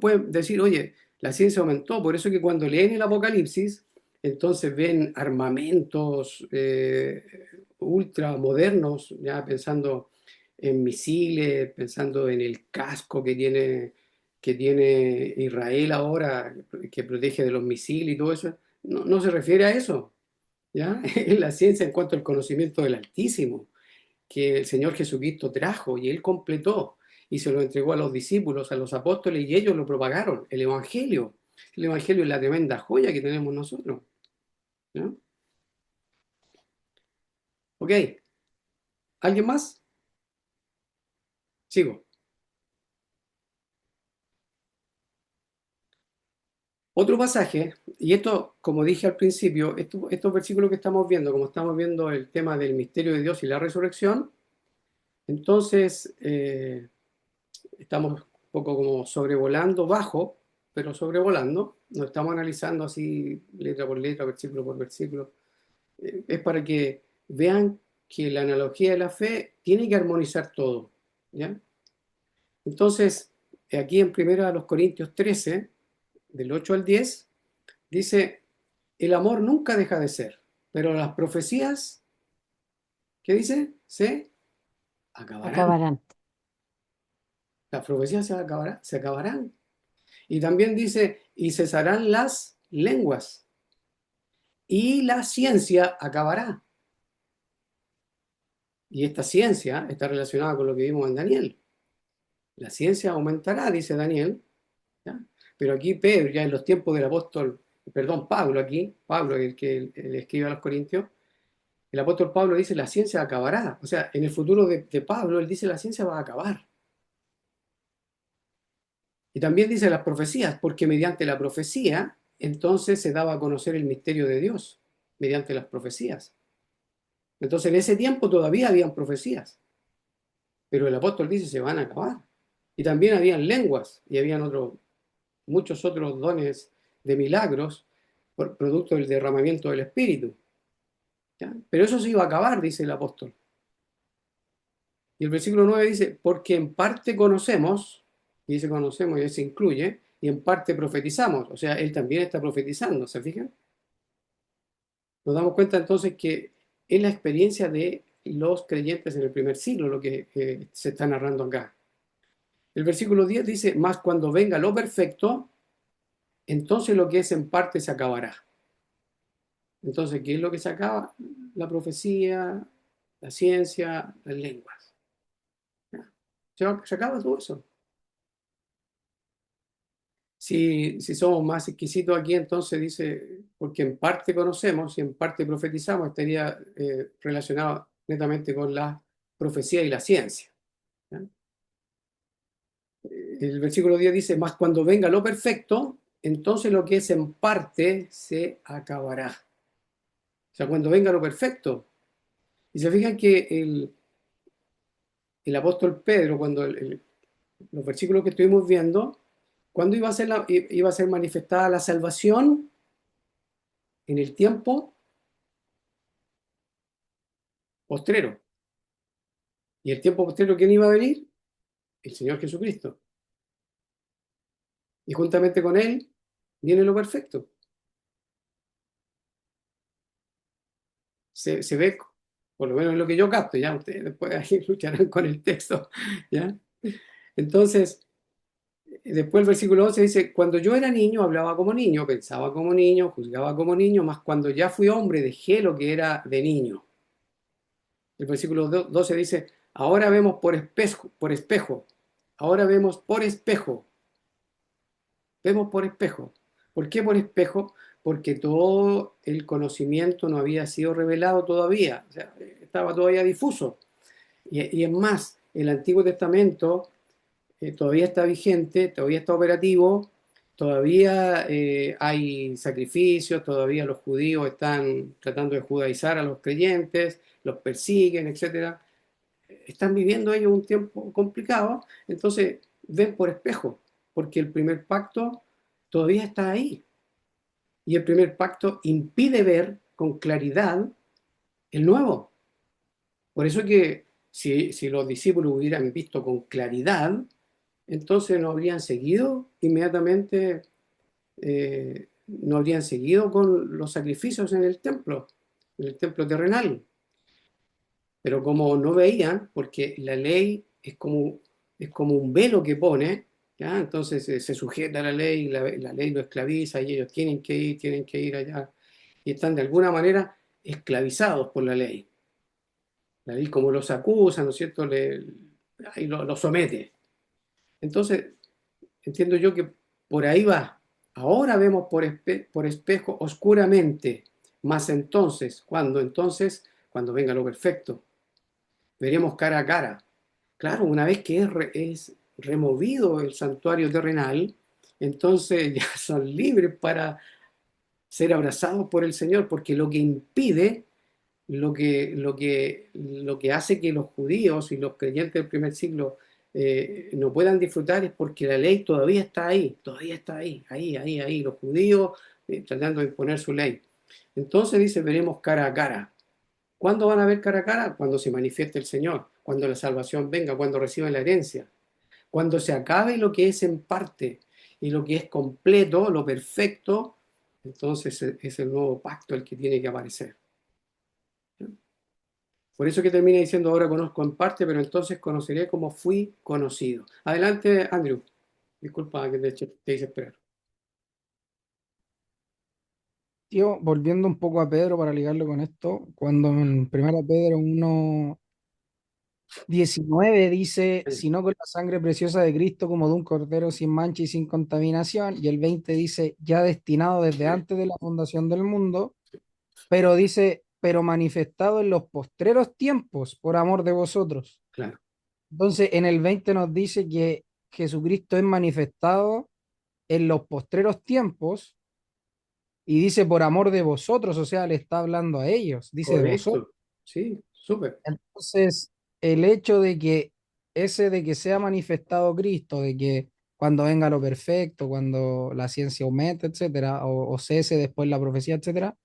pueden decir, oye, la ciencia aumentó, por eso que cuando leen el Apocalipsis, entonces ven armamentos ultra modernos, ya pensando en misiles, pensando en el casco que tiene Israel ahora, que protege de los misiles y todo eso. No, no se refiere a eso, ¿ya? Es la ciencia en cuanto al conocimiento del Altísimo que el Señor Jesucristo trajo y Él completó y se lo entregó a los discípulos, a los apóstoles y ellos lo propagaron, el Evangelio. El Evangelio es la tremenda joya que tenemos nosotros, ¿no? Ok, ¿alguien más? Sigo. Otro pasaje, y esto, como dije al principio, estos versículos que estamos viendo, como estamos viendo el tema del misterio de Dios y la resurrección, entonces estamos un poco como sobrevolando bajo, pero sobrevolando, no estamos analizando así letra por letra, versículo por versículo. Es para que vean que la analogía de la fe tiene que armonizar todo, ¿ya? Entonces, aquí en 1 Corintios 13, del 8 al 10, dice, el amor nunca deja de ser, pero las profecías, ¿qué dice? Se acabarán. Acabarán. Las profecías se acabarán. Y también dice, y cesarán las lenguas, y la ciencia acabará. Y esta ciencia está relacionada con lo que vimos en Daniel. La ciencia aumentará, dice Daniel, ¿ya? Pero aquí Pedro, ya en los tiempos del apóstol, perdón, Pablo aquí, Pablo, el que le escribe a los Corintios, el apóstol Pablo dice la ciencia acabará. O sea, en el futuro de Pablo, él dice la ciencia va a acabar. Y también dice las profecías, porque mediante la profecía, entonces se daba a conocer el misterio de Dios, mediante las profecías. Entonces en ese tiempo todavía habían profecías, pero el apóstol dice se van a acabar. Y también habían lenguas y habían muchos otros dones de milagros por producto del derramamiento del Espíritu, ¿ya? Pero eso se iba a acabar, dice el apóstol. Y el versículo 9 dice, porque en parte conocemos, y dice conocemos y se incluye, y en parte profetizamos. O sea, él también está profetizando, ¿se fijan? Nos damos cuenta entonces que es la experiencia de los creyentes en el primer siglo lo que se está narrando acá. El versículo 10 dice, mas cuando venga lo perfecto, entonces lo que es en parte se acabará. Entonces, ¿qué es lo que se acaba? La profecía, la ciencia, las lenguas. Se acaba todo eso. Si somos más exquisitos aquí, entonces dice, porque en parte conocemos y en parte profetizamos, estaría relacionado netamente con la profecía y la ciencia, ¿ya? El versículo 10 dice, más cuando venga lo perfecto, entonces lo que es en parte se acabará. O sea, cuando venga lo perfecto. Y se fijan que el apóstol Pedro, cuando los versículos que estuvimos viendo, ¿cuándo iba a ser manifestada la salvación? En el tiempo postrero. ¿Y el tiempo postrero quién iba a venir? El Señor Jesucristo. Y juntamente con Él viene lo perfecto. Se ve, por lo menos en lo que yo capto, ya ustedes después ahí lucharán con el texto, ¿ya? Entonces, después el versículo 11 dice, cuando yo era niño hablaba como niño, pensaba como niño, juzgaba como niño, mas cuando ya fui hombre dejé lo que era de niño. El versículo 12 dice, ahora vemos por espejo, ahora vemos por espejo, vemos por espejo. ¿Por qué por espejo? Porque todo el conocimiento no había sido revelado todavía, o sea, estaba todavía difuso. Y es más, el Antiguo Testamento todavía está vigente, todavía está operativo, todavía hay sacrificios, todavía los judíos están tratando de judaizar a los creyentes, los persiguen, etcétera. Están viviendo ellos un tiempo complicado, entonces ven por espejo, porque el primer pacto todavía está ahí. Y el primer pacto impide ver con claridad el nuevo. Por eso que si los discípulos hubieran visto con claridad, entonces no habrían seguido inmediatamente, no habrían seguido con los sacrificios en el templo terrenal. Pero como no veían, porque la ley es como un velo que pone, ¿ya? Entonces se sujeta a la ley, la ley lo esclaviza y ellos tienen que ir allá. Y están de alguna manera esclavizados por la ley. La ley como los acusa, ¿no es cierto? Ahí lo somete. Entonces, entiendo yo que por ahí va. Ahora vemos por espejo oscuramente, más entonces, ¿cuándo? Entonces, cuando venga lo perfecto, veremos cara a cara. Claro, una vez que es removido el santuario terrenal, entonces ya son libres para ser abrazados por el Señor, porque lo que impide, lo que hace que los judíos y los creyentes del primer siglo no puedan disfrutar es porque la ley todavía está ahí, los judíos tratando de imponer su ley. Entonces dice, veremos cara a cara. ¿Cuándo van a ver cara a cara? Cuando se manifieste el Señor, cuando la salvación venga, cuando reciban la herencia, cuando se acabe lo que es en parte y lo que es completo, lo perfecto, entonces es el nuevo pacto el que tiene que aparecer. Por eso que termina diciendo, ahora conozco en parte, pero entonces conoceré como fui conocido. Adelante, Andrew. Disculpa que te hice esperar. Tío, volviendo un poco a Pedro para ligarlo con esto, cuando en 1 Pedro 1:19 dice, sino con la sangre preciosa de Cristo como de un cordero sin mancha y sin contaminación, y el 20 dice, ya destinado desde antes de la fundación del mundo, pero dice, pero manifestado en los postreros tiempos por amor de vosotros. Claro, Entonces, en el 20 nos dice que Jesucristo es manifestado en los postreros tiempos y dice por amor de vosotros, o sea, le está hablando a ellos, dice de vosotros. correcto. Sí, súper. Entonces, el hecho de que de que sea manifestado Cristo, de que cuando venga lo perfecto, cuando la ciencia aumente, etcétera, o cese después la profecía, etcétera,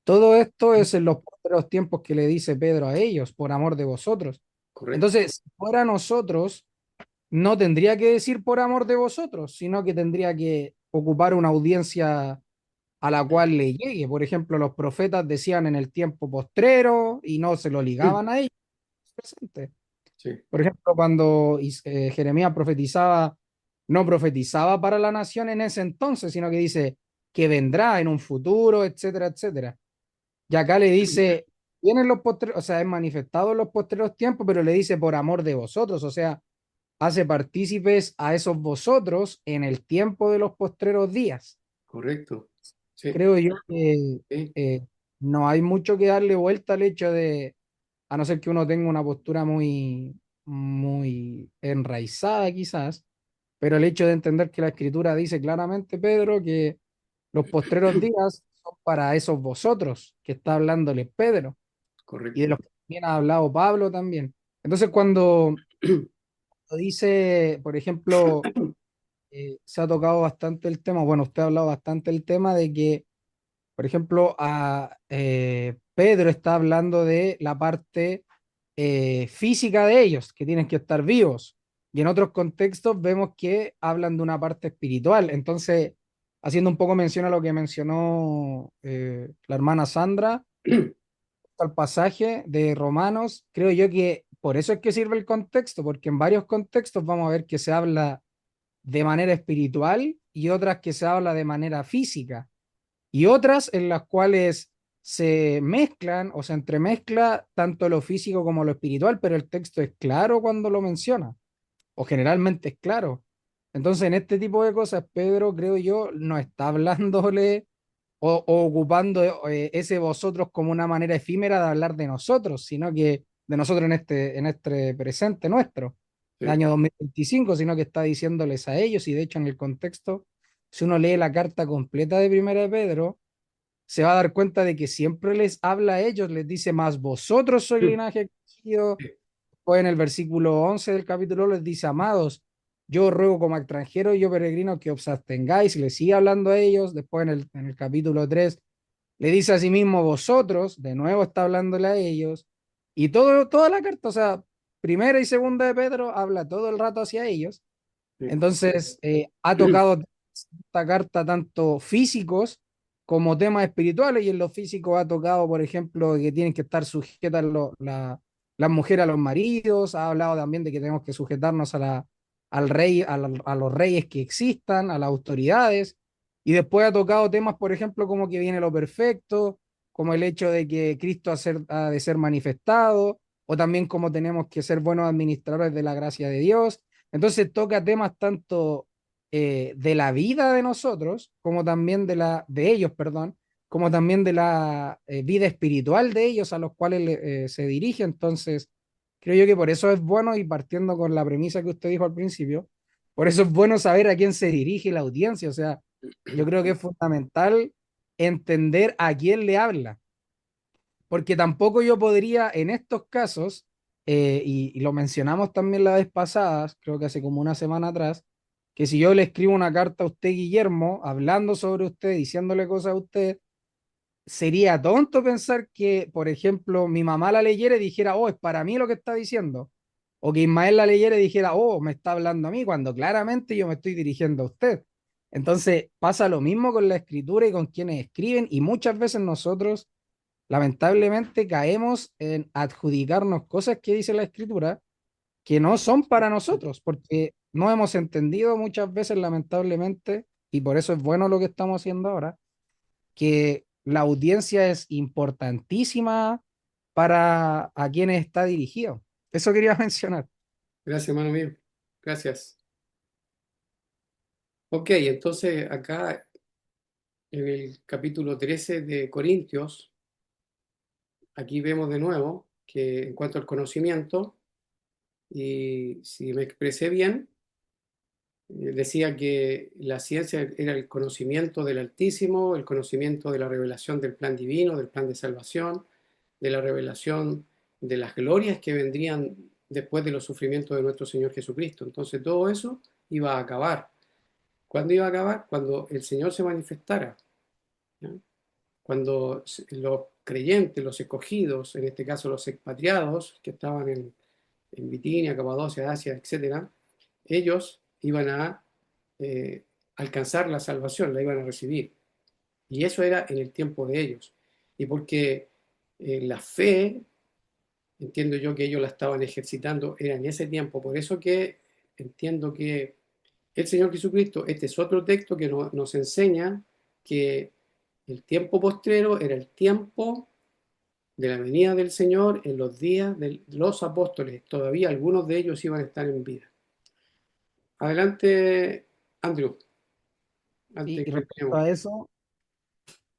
todo esto es en los postreros tiempos que le dice Pedro a ellos, por amor de vosotros. Correcto. Entonces, si fuera nosotros, no tendría que decir por amor de vosotros, sino que tendría que ocupar una audiencia a la cual le llegue. Por ejemplo, los profetas decían en el tiempo postrero y no se lo ligaban a ellos presentes. Sí, Por ejemplo, cuando Jeremías profetizaba, no profetizaba para la nación en ese entonces, sino que dice que vendrá en un futuro, etcétera, etcétera. Y acá le dice, vienen los postreros, o sea, es manifestado en los postreros tiempos, pero le dice por amor de vosotros, o sea, hace partícipes a esos vosotros en el tiempo de los postreros días. correcto. Sí, Creo yo que sí, no hay mucho que darle vuelta al hecho de, a no ser que uno tenga una postura muy, muy enraizada quizás, pero el hecho de entender que la escritura dice claramente, Pedro, que los postreros días son para esos vosotros que está hablándole Pedro y de correcto. los que también ha hablado Pablo también. Entonces, cuando dice, por ejemplo, se ha tocado bastante el tema, bueno, usted ha hablado bastante el tema de que, por ejemplo, Pedro está hablando de la parte física de ellos, que tienen que estar vivos. Y en otros contextos vemos que hablan de una parte espiritual. Entonces, haciendo un poco mención a lo que mencionó la hermana Sandra, al pasaje de Romanos, creo yo que por eso es que sirve el contexto, porque en varios contextos vamos a ver que se habla de manera espiritual y otras que se habla de manera física y otras en las cuales se mezclan o se entremezcla tanto lo físico como lo espiritual, pero el texto es claro cuando lo menciona, o generalmente es claro. Entonces, en este tipo de cosas, Pedro, creo yo, no está hablándole o ocupando ese vosotros como una manera efímera de hablar de nosotros, sino que de nosotros en este presente nuestro, el Sí. año 2025, sino que está diciéndoles a ellos, y de hecho en el contexto, si uno lee la carta completa de Primera de Pedro, se va a dar cuenta de que siempre les habla a ellos, les dice, más vosotros sois linaje escogido. Pues en el versículo 11 del capítulo les dice, amados, yo ruego como extranjero y yo peregrino que os abstengáis, y le sigue hablando a ellos. Después en el capítulo 3 le dice a sí mismo, vosotros, de nuevo está hablándole a ellos. Y toda la carta, o sea, primera y segunda de Pedro habla todo el rato hacia ellos. Sí. Entonces, ha tocado esta carta tanto físicos como temas espirituales, y en lo físico ha tocado, por ejemplo, que tienen que estar sujetas las mujeres a los maridos, ha hablado también de que tenemos que sujetarnos al rey, a los reyes que existan, a las autoridades, y después ha tocado temas, por ejemplo, como que viene lo perfecto, como el hecho de que Cristo ha de ser manifestado, o también como tenemos que ser buenos administradores de la gracia de Dios. Entonces toca temas tanto de la vida de nosotros, como también de ellos, perdón, como también de la vida espiritual de ellos a los cuales se dirige. Entonces, creo yo que por eso es bueno, y partiendo con la premisa que usted dijo al principio, por eso es bueno saber a quién se dirige la audiencia. O sea, yo creo que es fundamental entender a quién le habla, porque tampoco yo podría en estos casos, y lo mencionamos también la vez pasada, creo que hace como una semana atrás, que si yo le escribo una carta a usted, Guillermo, hablando sobre usted, diciéndole cosas a usted, sería tonto pensar que, por ejemplo, mi mamá la leyera y dijera, oh, es para mí lo que está diciendo, o que Ismael la leyera y dijera, oh, me está hablando a mí, cuando claramente yo me estoy dirigiendo a usted. Entonces pasa lo mismo con la escritura y con quienes escriben, y muchas veces nosotros lamentablemente caemos en adjudicarnos cosas que dice la escritura que no son para nosotros, porque no hemos entendido muchas veces, lamentablemente, y por eso es bueno lo que estamos haciendo ahora, que la audiencia es importantísima para a quienes está dirigido. Eso quería mencionar. Gracias, hermano mío. Gracias. Ok, entonces acá en el capítulo 13 de Corintios, aquí vemos de nuevo que en cuanto al conocimiento, y si me expresé bien, decía que la ciencia era el conocimiento del Altísimo, el conocimiento de la revelación del plan divino, del plan de salvación, de la revelación de las glorias que vendrían después de los sufrimientos de nuestro Señor Jesucristo. Entonces todo eso iba a acabar. ¿Cuándo iba a acabar? Cuando el Señor se manifestara, ¿ya? Cuando los creyentes, los escogidos, en este caso los expatriados que estaban en Bitinia, Capadocia, Asia, etcétera, ellos iban a alcanzar la salvación, la iban a recibir. Y eso era en el tiempo de ellos. Y porque la fe, entiendo yo que ellos la estaban ejercitando, era en ese tiempo. Por eso que entiendo que el Señor Jesucristo, este es otro texto que nos enseña que el tiempo postrero era el tiempo de la venida del Señor en los días de los apóstoles. Todavía algunos de ellos iban a estar en vida. Adelante, Andrew, antes Y que respecto a terminemos. eso,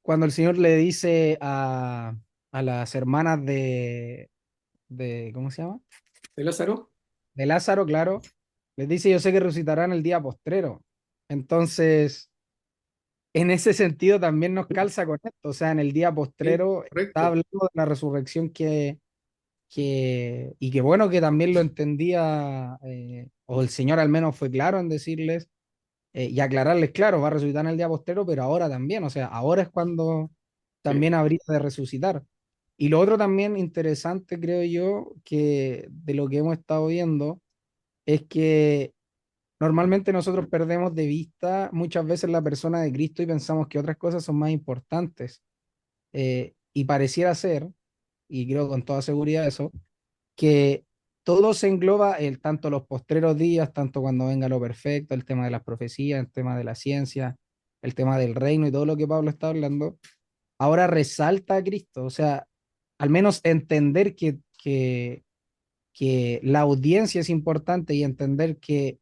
cuando el Señor le dice a las hermanas ¿cómo se llama? ¿De Lázaro? De Lázaro, claro, les dice, yo sé que resucitarán el día postrero. Entonces, en ese sentido también nos calza con esto, o sea, en el día Sí, postrero está correcto. hablando de la resurrección y que bueno que también lo entendía, o el Señor al menos fue claro en decirles y aclararles, claro, va a resucitar en el día postrero, pero ahora también, o sea, ahora es cuando Sí, también habría de resucitar. Y lo otro también interesante, creo yo, que de lo que hemos estado viendo, es que normalmente nosotros perdemos de vista muchas veces la persona de Cristo y pensamos que otras cosas son más importantes. Y pareciera ser, y creo con toda seguridad eso, que todo se engloba, tanto los postreros días, tanto cuando venga lo perfecto, el tema de las profecías, el tema de la ciencia, el tema del reino y todo lo que Pablo está hablando, ahora resalta a Cristo. O sea, al menos entender que la audiencia es importante y entender que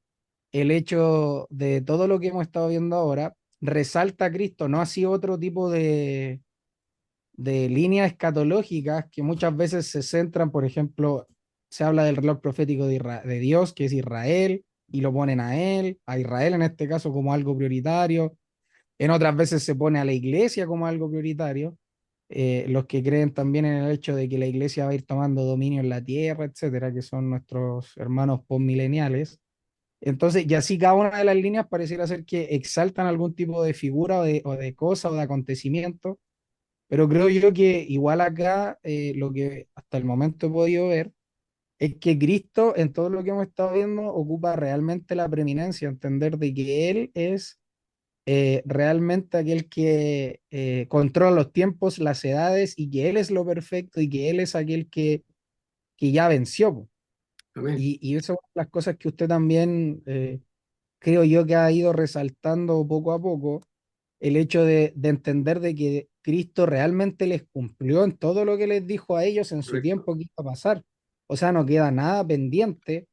el hecho de todo lo que hemos estado viendo ahora resalta a Cristo, no así otro tipo de líneas escatológicas que muchas veces se centran, por ejemplo, se habla del reloj profético de Dios, que es Israel, y lo ponen a Israel en este caso como algo prioritario, en otras veces se pone a la iglesia como algo prioritario, los que creen también en el hecho de que la iglesia va a ir tomando dominio en la tierra, etcétera, que son nuestros hermanos postmileniales. Entonces, y así cada una de las líneas pareciera ser que exaltan algún tipo de figura o de cosa o de acontecimiento, pero creo yo que igual acá lo que hasta el momento he podido ver es que Cristo en todo lo que hemos estado viendo ocupa realmente la preeminencia, entender de que Él es realmente aquel que controla los tiempos, las edades y que Él es lo perfecto y que Él es aquel que ya venció, po. amén. Y eso es una de las cosas que usted también creo yo que ha ido resaltando poco a poco el hecho de entender de que Cristo realmente les cumplió en todo lo que les dijo a ellos en su Correcto. tiempo que iba a pasar. O sea, no queda nada pendiente.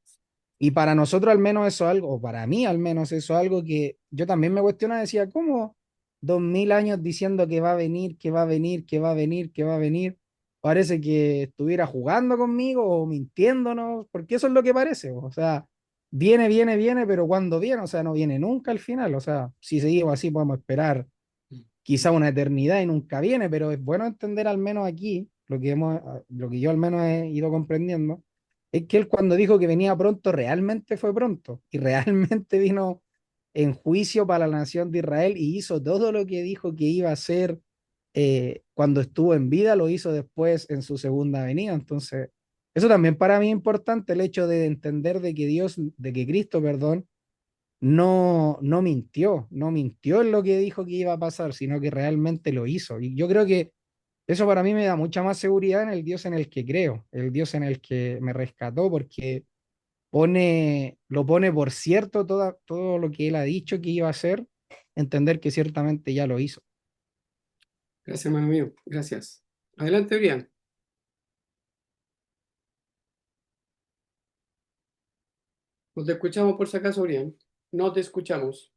Y para nosotros al menos eso es algo, o para mí al menos eso es algo que yo también me cuestionaba, decía, ¿cómo 2000 años diciendo que va a venir, que va a venir, que va a venir, que va a venir? Parece que estuviera jugando conmigo o mintiéndonos, porque eso es lo que parece. O sea, viene, viene, viene, pero cuando viene, o sea, no viene nunca al final. O sea, si seguimos así podemos esperar quizá una eternidad y nunca viene, pero es bueno entender al menos aquí, lo que yo al menos he ido comprendiendo, es que él cuando dijo que venía pronto, realmente fue pronto y realmente vino en juicio para la nación de Israel y hizo todo lo que dijo que iba a hacer cuando estuvo en vida, lo hizo después en su segunda venida. Entonces, eso también para mí es importante, el hecho de entender de que de que Cristo, perdón, no mintió en lo que dijo que iba a pasar, sino que realmente lo hizo. Y yo creo que eso para mí me da mucha más seguridad en el Dios en el que creo, el Dios en el que me rescató, porque lo pone por cierto todo lo que él ha dicho que iba a hacer, entender que ciertamente ya lo hizo. Gracias, hermano mío. Gracias. Adelante, Brian. No te escuchamos por si acaso, Brian. No te escuchamos.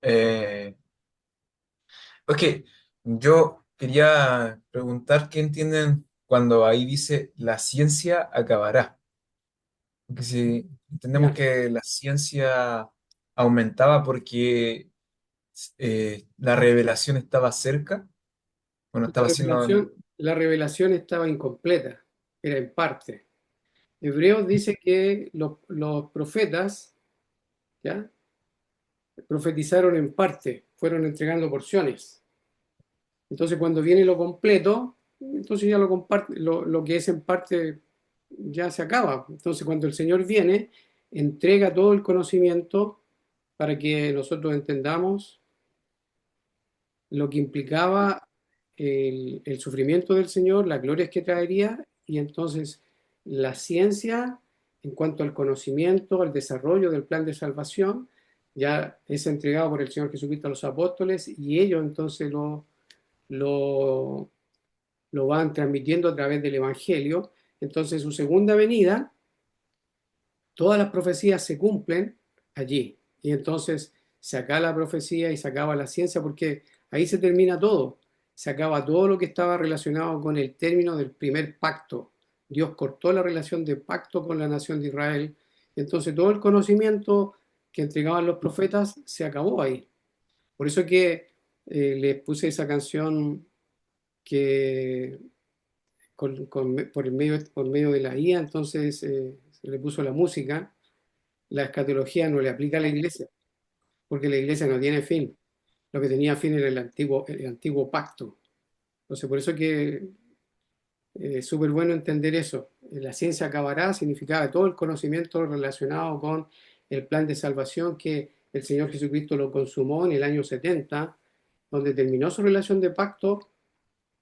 Eh, ok, yo quería preguntar qué entienden cuando ahí dice la ciencia acabará. Porque si entendemos Ya. que la ciencia aumentaba porque la revelación estaba cerca, bueno, La estaba siendo... revelación, la revelación estaba incompleta, era en parte. Hebreos dice que los profetas, ¿ya? Profetizaron en parte, fueron entregando porciones. Entonces, cuando viene lo completo, entonces ya lo que es en parte ya se acaba. Entonces, cuando el Señor viene, entrega todo el conocimiento para que nosotros entendamos lo que implicaba el sufrimiento del Señor, las glorias que traería, y entonces la ciencia, en cuanto al conocimiento, al desarrollo del plan de salvación, ya es entregado por el Señor Jesucristo a los apóstoles y ellos entonces lo, lo van transmitiendo a través del Evangelio. Entonces su segunda venida, todas las profecías se cumplen allí. Y entonces se acaba la profecía y se acaba la ciencia porque ahí se termina todo. Se acaba todo lo que estaba relacionado con el término del primer pacto. Dios cortó la relación de pacto con la nación de Israel. Entonces todo el conocimiento que entregaban los profetas se acabó ahí. Por eso que les puse esa canción que por medio de la IA, entonces se le puso la música. La escatología no le aplica a la iglesia, porque la iglesia no tiene fin. Lo que tenía fin era el antiguo pacto. Entonces, por eso que es súper bueno entender eso. La ciencia acabará significaba todo el conocimiento relacionado con el plan de salvación que el Señor Jesucristo lo consumó en el año 70, donde terminó su relación de pacto,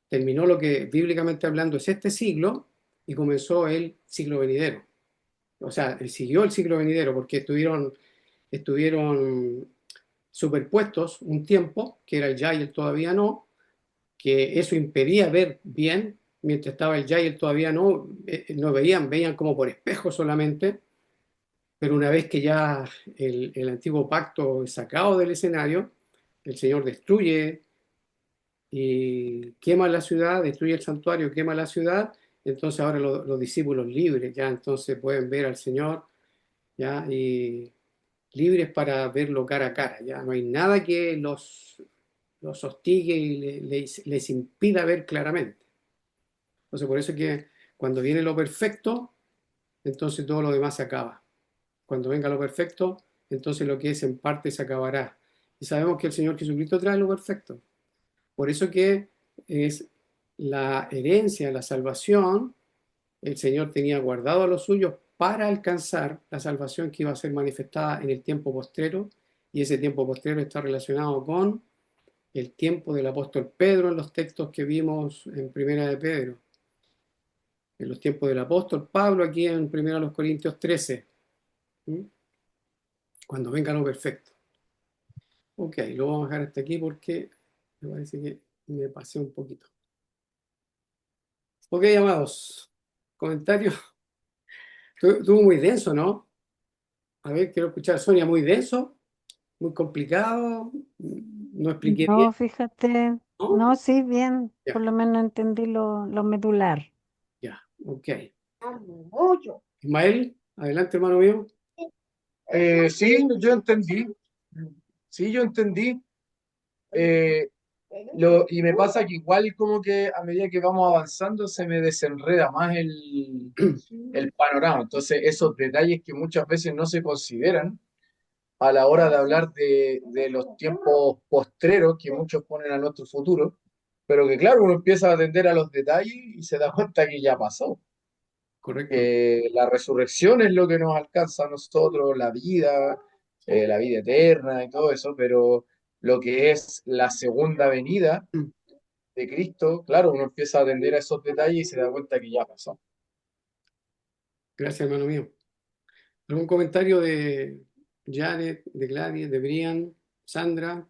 terminó lo que bíblicamente hablando es este siglo y comenzó el siglo venidero. O sea, siguió el siglo venidero porque estuvieron superpuestos un tiempo, que era el ya y el todavía no, que eso impedía ver bien, mientras estaba el ya y el todavía no, no veían como por espejo solamente, pero una vez que ya el antiguo pacto es sacado del escenario, el Señor destruye y quema la ciudad, destruye el santuario, quema la ciudad, entonces ahora los discípulos libres, ya entonces pueden ver al Señor, ya, y libres para verlo cara a cara, ya no hay nada que los hostigue y les impida ver claramente. Entonces, por eso es que cuando viene lo perfecto, entonces todo lo demás se acaba. Cuando venga lo perfecto, entonces lo que es en parte se acabará. Y sabemos que el Señor Jesucristo trae lo perfecto. Por eso que es la herencia, la salvación, el Señor tenía guardado a los suyos para alcanzar la salvación que iba a ser manifestada en el tiempo postrero, y ese tiempo postrero está relacionado con el tiempo del apóstol Pedro en los textos que vimos en Primera de Pedro, en los tiempos del apóstol Pablo aquí en Primera de los Corintios 13, ¿sí? Cuando venga lo perfecto. Ok, lo vamos a dejar hasta aquí porque me parece que me pasé un poquito. Ok, amados, comentarios. Estuvo muy denso, ¿no? A ver, quiero escuchar, Sonia, muy denso, muy complicado, no expliqué bien, No, fíjate, ¿no? no, sí, bien, Ya, por lo menos entendí lo medular. ya, ok. Ismael, adelante, hermano mío. Sí, yo entendí. Sí, yo entendí. Eh, y me pasa que igual como que a medida que vamos avanzando se me desenreda más el panorama. Entonces, esos detalles que muchas veces no se consideran a la hora de hablar de los tiempos postreros que muchos ponen a nuestro futuro, pero que claro, uno empieza a atender a los detalles y se da cuenta que ya pasó. Correcto. La resurrección es lo que nos alcanza a nosotros, la vida eterna y todo eso, pero lo que es la segunda venida de Cristo, claro, uno empieza a atender a esos detalles y se da cuenta que ya pasó. Gracias, hermano mío. ¿Algún comentario de Jared, de Gladys, de Brian, Sandra,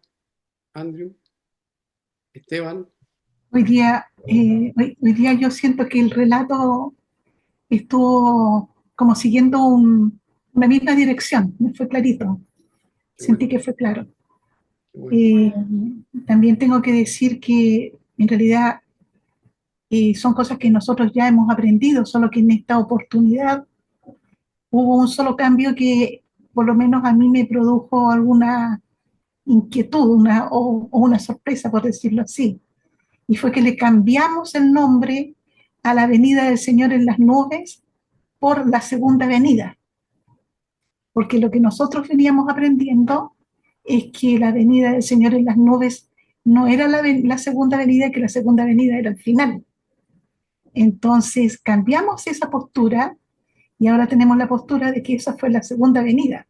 Andrew, Esteban? Hoy día yo siento que el relato estuvo como siguiendo una misma dirección, me fue clarito, Qué bueno, sentí que fue claro. qué bueno. Eh, También tengo que decir que en realidad son cosas que nosotros ya hemos aprendido, solo que en esta oportunidad hubo un solo cambio que por lo menos a mí me produjo alguna inquietud o una sorpresa, por decirlo así. Y fue que le cambiamos el nombre a la venida del Señor en las nubes por la segunda venida. Porque lo que nosotros veníamos aprendiendo es que la venida del Señor en las nubes no era la segunda venida, que la segunda venida era el final. Entonces cambiamos esa postura y ahora tenemos la postura de que esa fue la segunda venida.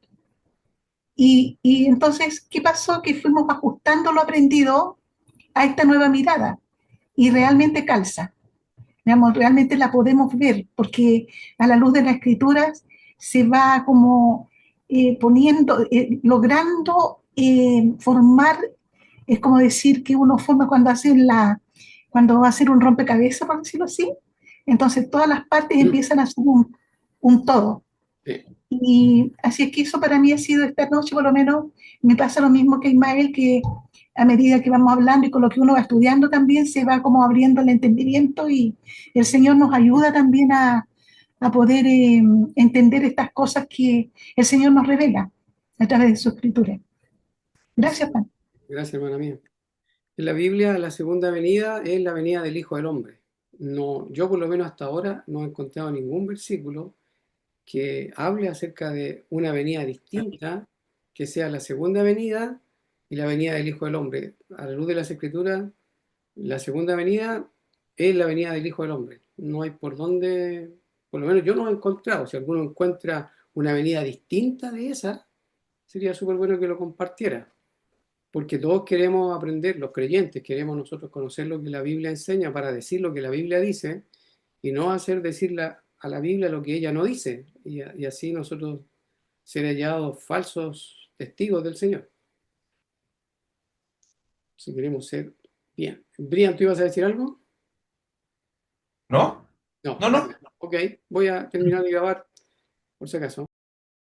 Y entonces, ¿qué pasó? Que fuimos ajustando lo aprendido a esta nueva mirada y realmente calza. Digamos, realmente la podemos ver porque a la luz de las escrituras se va como poniendo, logrando formar, es como decir que uno forma cuando va a hacer un rompecabezas, por decirlo así. Entonces todas las partes empiezan a ser un todo. Sí, Y así es que eso para mí ha sido esta noche, por lo menos me pasa lo mismo que Ismael, que a medida que vamos hablando y con lo que uno va estudiando también se va como abriendo el entendimiento y el Señor nos ayuda también a poder entender estas cosas que el Señor nos revela a través de su escritura. Gracias, Juan. gracias, hermana mía. En la Biblia, la segunda venida es la venida del Hijo del Hombre. No, yo por lo menos hasta ahora no he encontrado ningún versículo que hable acerca de una venida distinta, que sea la segunda venida y la venida del Hijo del Hombre. A la luz de las Escrituras, la segunda venida es la venida del Hijo del Hombre. No hay por dónde, por lo menos yo no he encontrado. Si alguno encuentra una venida distinta de esa, sería súper bueno que lo compartiera. Porque todos queremos aprender, los creyentes queremos nosotros conocer lo que la Biblia enseña para decir lo que la Biblia dice y no hacer decir a la Biblia lo que ella no dice. Y así nosotros ser hallados falsos testigos del Señor. Si queremos ser bien. Brian, ¿tú ibas a decir algo? ¿No? No. No, no. Ok, voy a terminar de grabar por si acaso.